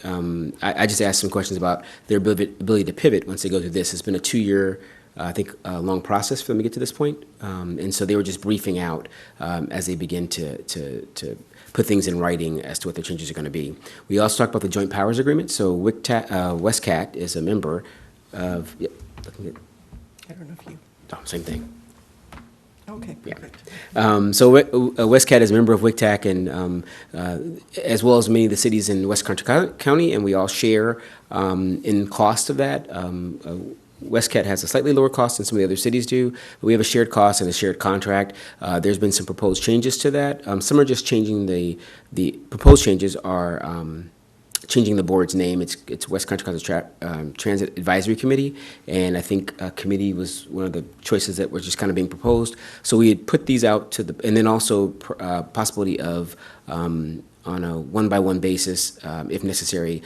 I just asked some questions about their ability to pivot once they go through this. It's been a 2-year I think, a long process for them to get to this point. And so they were just briefing out as they begin to put things in writing as to what their changes are going to be. We also talked about the Joint Powers Agreement. So WESTCAT is a member of, looking at, I don't know if you, same thing. okay, Yeah. perfect. So WESTCAT is a member of WICTAC, and as well as many of the cities in West Contra County, and we all share in cost of that. WESTCAT has a slightly lower cost than some of the other cities do, but we have a shared cost and a shared contract. There's been some proposed changes to that. Some are just changing the proposed changes are changing the board's name. It's West Country Transit Advisory Committee, and I think committee was one of the choices that were just kind of being proposed. So we had put these out to and then also possibility of on a one-by-one basis, if necessary,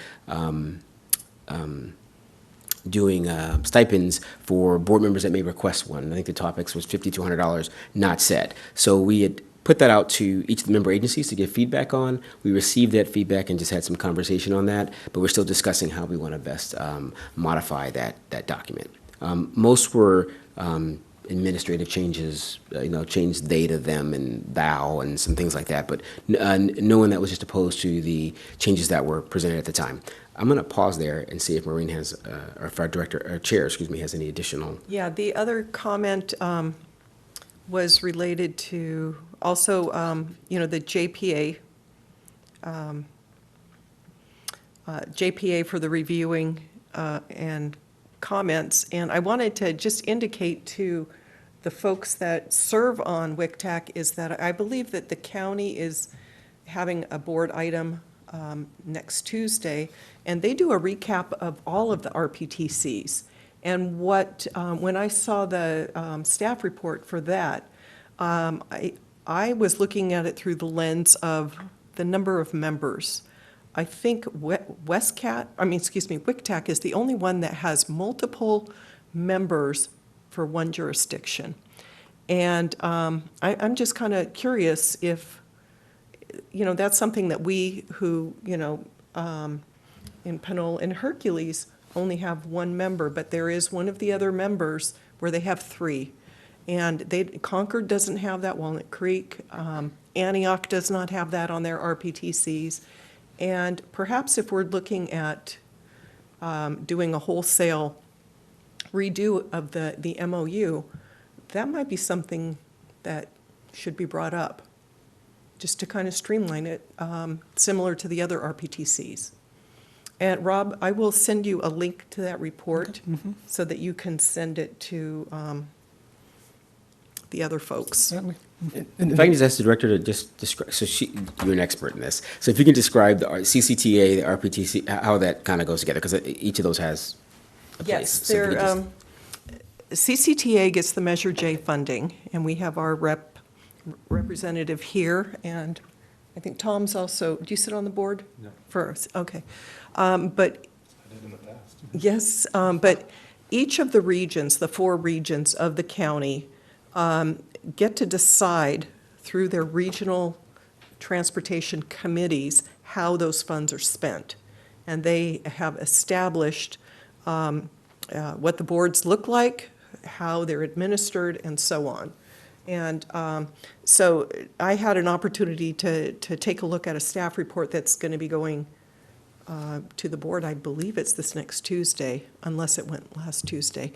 doing stipends for board members that may request one. I think the topics was $50 to $100, not set. So we had put that out to each of the member agencies to get feedback on. We received that feedback and just had some conversation on that, but we're still discussing how we want to best modify that document. Most were administrative changes, change they to them and thou and some things like that, but no one that was just opposed to the changes that were presented at the time. I'm going to pause there and see if Maureen has, or if our chair, has any additional. Yeah, the other comment was related to also, the JPA, JPA for the reviewing and comments. And I wanted to just indicate to the folks that serve on WICTAC is that I believe that the county is having a board item next Tuesday, and they do a recap of all of the RPTCs. And when I saw the staff report for that, I was looking at it through the lens of the number of members. I think WICTAC is the only one that has multiple members for one jurisdiction. And I'm just kind of curious if, that's something that we who, in Pinole and Hercules only have one member, but there is one of the other members where they have 3. And Concord doesn't have that, Walnut Creek, Antioch does not have that on their RPTCs. And perhaps if we're looking at doing a wholesale redo of the MOU, that might be something that should be brought up, just to kind of streamline it, similar to the other RPTCs. And Rob, I will send you a link to that report so that you can send it to the other folks. Certainly. If I can just ask the director to just describe, you're an expert in this, so if you can describe the CCTA, the RPTC, how that kind of goes together, because each of those has a place. Yes, So if you could just- CCTA gets the Measure J funding, and we have our representative here, and I think Tom's also, do you sit on the board? No. First, okay. But. Yes, but each of the regions, the 4 regions of the county, get to decide through their regional transportation committees how those funds are spent. And they have established what the boards look like, how they're administered, and so on. And so I had an opportunity to take a look at a staff report that's going to be going to the board. I believe it's this next Tuesday, unless it went last Tuesday.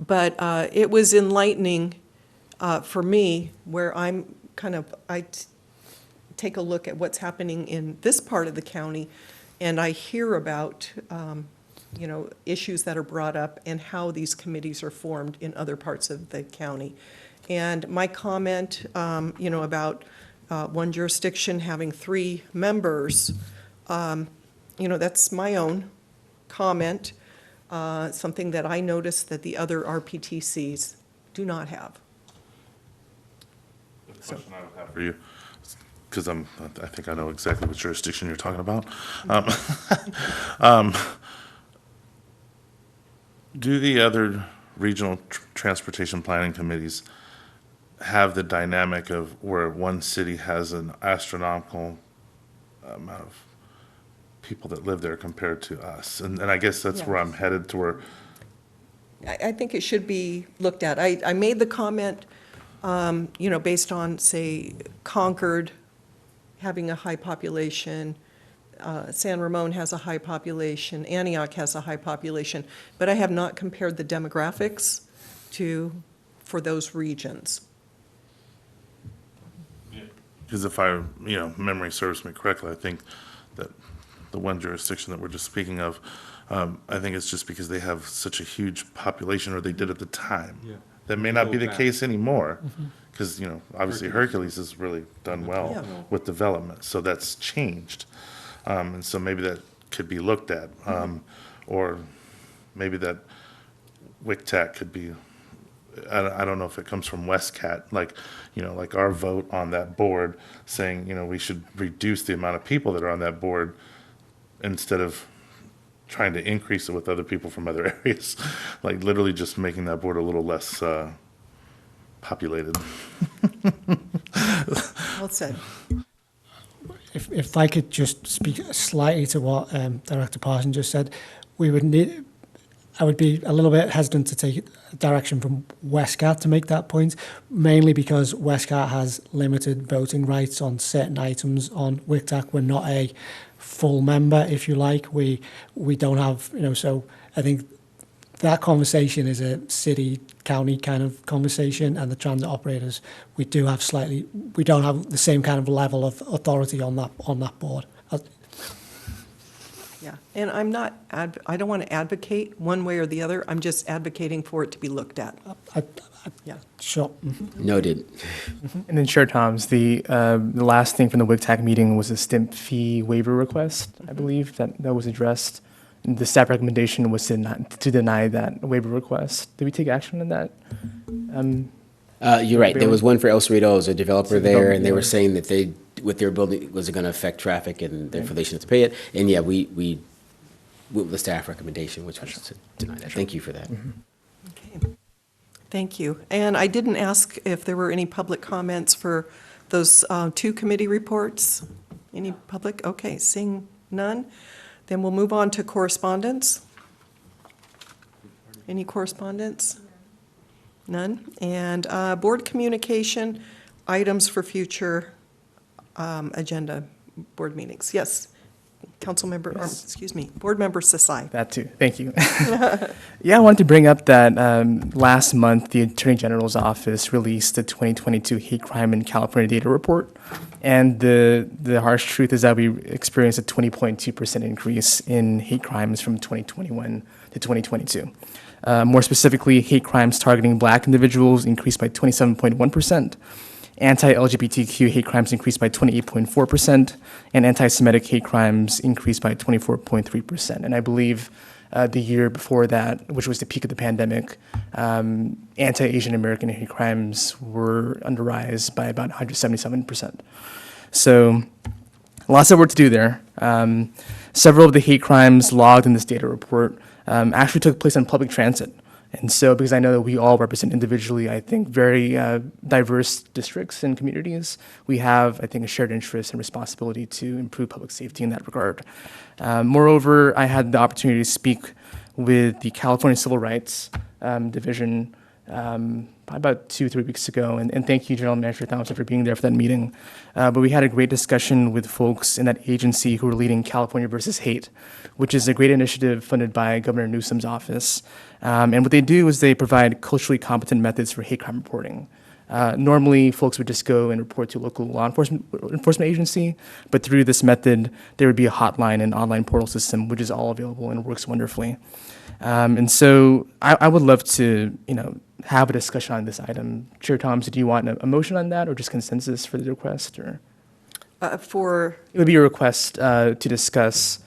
But it was enlightening for me, where I'm kind of, I take a look at what's happening in this part of the county, and I hear about, issues that are brought up and how these committees are formed in other parts of the county. And my comment, about one jurisdiction having 3 members, that's my own comment, something that I noticed that the other RPTCs do not have. The question I would have for you, because I think I know exactly what jurisdiction you're talking about. Do the other regional transportation planning committees have the dynamic of where one city has an astronomical amount of people that live there compared to us? And I guess that's where I'm headed, to where, I think it should be looked at. I made the comment, based on, say, Concord having a high population, San Ramon has a high population, Antioch has a high population, but I have not compared the demographics for those regions. because if memory serves me correctly, I think that the one jurisdiction that we're just speaking of, I think it's just because they have such a huge population, or they did at the time. Yeah. That may not be Go the back. case anymore, because, obviously Hercules has really done well Yeah. with development, so that's changed. And so maybe that could be looked at, or maybe that WICTAC could be, I don't know if it comes from WESTCAT, like our vote on that board saying, we should reduce the amount of people that are on that board instead of trying to increase it with other people from other areas, like literally just making that board a little less populated. Well said. If I could just speak slightly to what Director Parson just said, I would be a little bit hesitant to take direction from WESTCAT to make that point, mainly because WESTCAT has limited voting rights on certain items. On WICTAC, we're not a full member, if you like. We don't have, so I think that conversation is a city-county kind of conversation, and the transit operators, we don't have the same kind of level of authority on that board. Yeah, and I don't want to advocate one way or the other. I'm just advocating for it to be looked at. Yeah. Sure. Noted. And then, Chair Toms, the last thing from the WICTAC meeting was a stimp fee waiver request, I believe, that was addressed. The staff recommendation was to deny that waiver request. Did we take action on that? You're right. There was one for El Cerrito, as a developer It's a there, and they were development, saying that with their building, was it going to affect traffic and therefore they should have to pay it? And yeah, we went with the staff recommendation, which was to deny that. Thank you for that. Okay. Thank you. And I didn't ask if there were any public comments for those 2 committee reports. Any public? Okay, seeing none. Then we'll move on to correspondence. Any correspondence? None. And board communication, items for future agenda board meetings. Yes, Board Member Sasai. That too. Thank you. Yeah, I wanted to bring up that last month, the Attorney General's office released the 2022 Hate Crime in California Data Report. And the harsh truth is that we experienced a 20.2% increase in hate crimes from 2021 to 2022. More specifically, hate crimes targeting Black individuals increased by 27.1%. Anti-LGBTQ hate crimes increased by 28.4%, and anti-Semitic hate crimes increased by 24.3%. And I believe the year before that, which was the peak of the pandemic, anti-Asian American hate crimes were on the rise by about 177%. So lots of work to do there. Several of the hate crimes logged in this data report actually took place on public transit. And so, because I know that we all represent individually, I think, very diverse districts and communities, we have, I think, a shared interest and responsibility to improve public safety in that regard. Moreover, I had the opportunity to speak with the California Civil Rights Division about 2-3 weeks ago, and thank you, General Manager Thompson, for being there for that meeting. But we had a great discussion with folks in that agency who are leading California versus Hate, which is a great initiative funded by Governor Newsom's office. And what they do is they provide culturally competent methods for hate crime reporting. Normally, folks would just go and report to local law enforcement agency, but through this method, there would be a hotline and online portal system, which is all available and works wonderfully. And so I would love to, have a discussion on this item. Chair Thomas, do you want a motion on that or just consensus for the request? Or it would be a request to discuss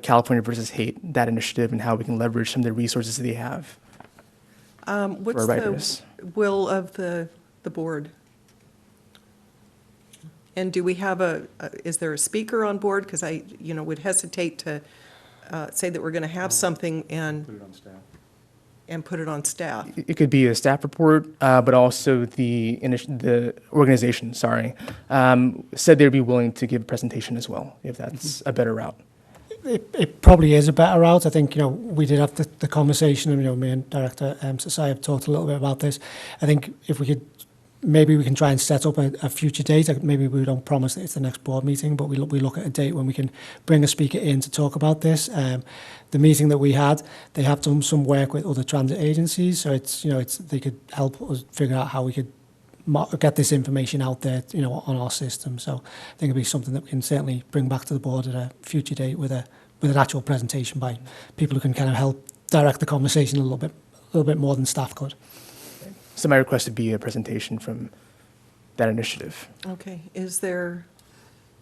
California versus Hate, that initiative, and how we can leverage some of the resources that they have. What's our the writers. will of the board? And do we have is there a speaker on board? Because I, would hesitate to say that we're going to have something and. Put it on staff. And put it on staff. It could be a staff report, but also the organization, said they'd be willing to give a presentation as well, if that's a better route. It probably is a better route. I think, we did have the conversation, and, me and Director Sasai have talked a little bit about this. I think if we could, maybe we can try and set up a future date. Maybe we don't promise that it's the next board meeting, but we look at a date when we can bring a speaker in to talk about this. The meeting that we had, they have done some work with other transit agencies, so they could help us figure out how we could get this information out there, on our system. So I think it'd be something that we can certainly bring back to the board at a future date with an actual presentation by people who can kind of help direct the conversation a little bit more than staff could. So my request would be a presentation from that initiative. Okay, is there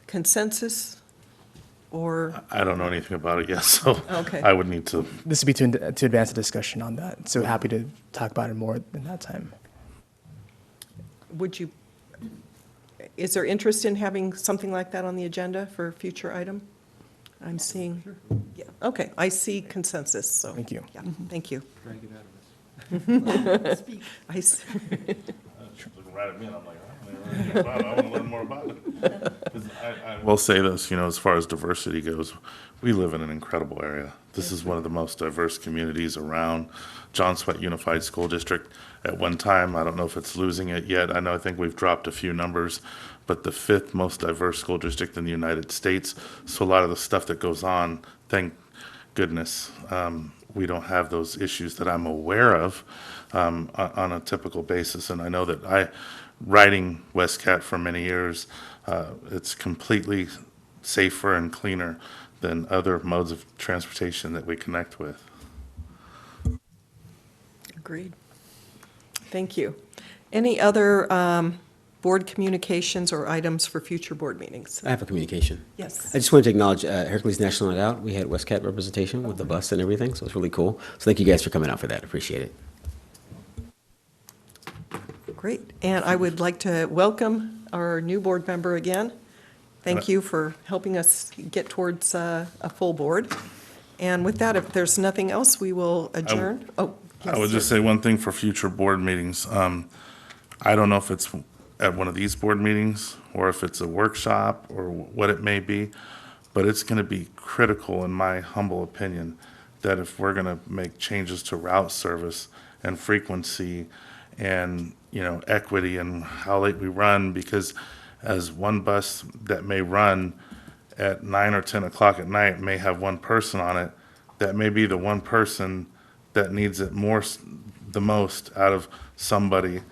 consensus or? I don't know anything about it yet, so Okay. I would need to. This would be to advance the discussion on that. So happy to talk about it more in that time. Is there interest in having something like that on the agenda for a future item? I'm seeing. Sure. Yeah, okay, I see consensus, so. Thank you. Yeah, thank you. Trying to get out of this. I s- Looking right at me, and I'm like, I want to learn more about it. 'Cause I will say this, as far as diversity goes, we live in an incredible area. This is one of the most diverse communities around. John Swett Unified School District, at one time, I don't know if it's losing it yet. I think we've dropped a few numbers, but the 5th most diverse school district in the United States. So a lot of the stuff that goes on, thank goodness, we don't have those issues that I'm aware of on a typical basis. And I know that riding WESTCAT for many years, it's completely safer and cleaner than other modes of transportation that we connect with. Agreed. Thank you. Any other board communications or items for future board meetings? I have a communication. Yes. I just wanted to acknowledge Hercules National Night Out. We had WESTCAT representation with the bus and everything, so it's really cool. So thank you guys for coming out for that. Appreciate it. Great. And I would like to welcome our new board member again. Thank you for helping us get towards a full board. And with that, if there's nothing else, we will adjourn. Oh, yes, I would just say one thing for future board meetings. I don't know if it's at one of these board meetings or if it's a workshop or what it may be, but it's going to be critical, in my humble opinion, that if we're going to make changes to route service and frequency and, equity and how late we run, because as one bus that may run at 9 or 10 o'clock at night may have one person on it, that may be the one person that needs it the most out of somebody,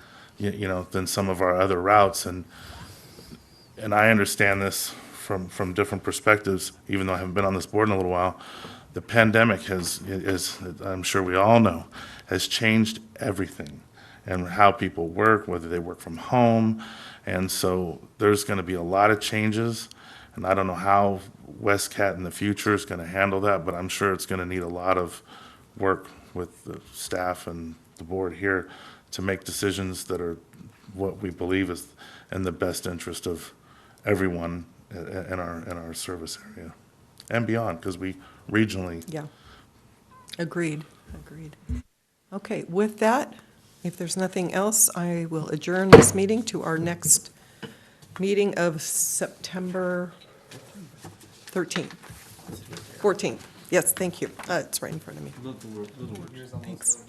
than some of our other routes. And I understand this from different perspectives, even though I haven't been on this board in a little while. The pandemic is, I'm sure we all know, has changed everything and how people work, whether they work from home. And so there's going to be a lot of changes, and I don't know how WESTCAT in the future is going to handle that, but I'm sure it's going to need a lot of work with the staff and the board here to make decisions that are what we believe is in the best interest of everyone in our service area and beyond, because we regionally. Yeah. Agreed. Okay, with that, if there's nothing else, I will adjourn this meeting to our next meeting of September 13th. 14th. Yes, thank you. It's right in front of me. Thanks.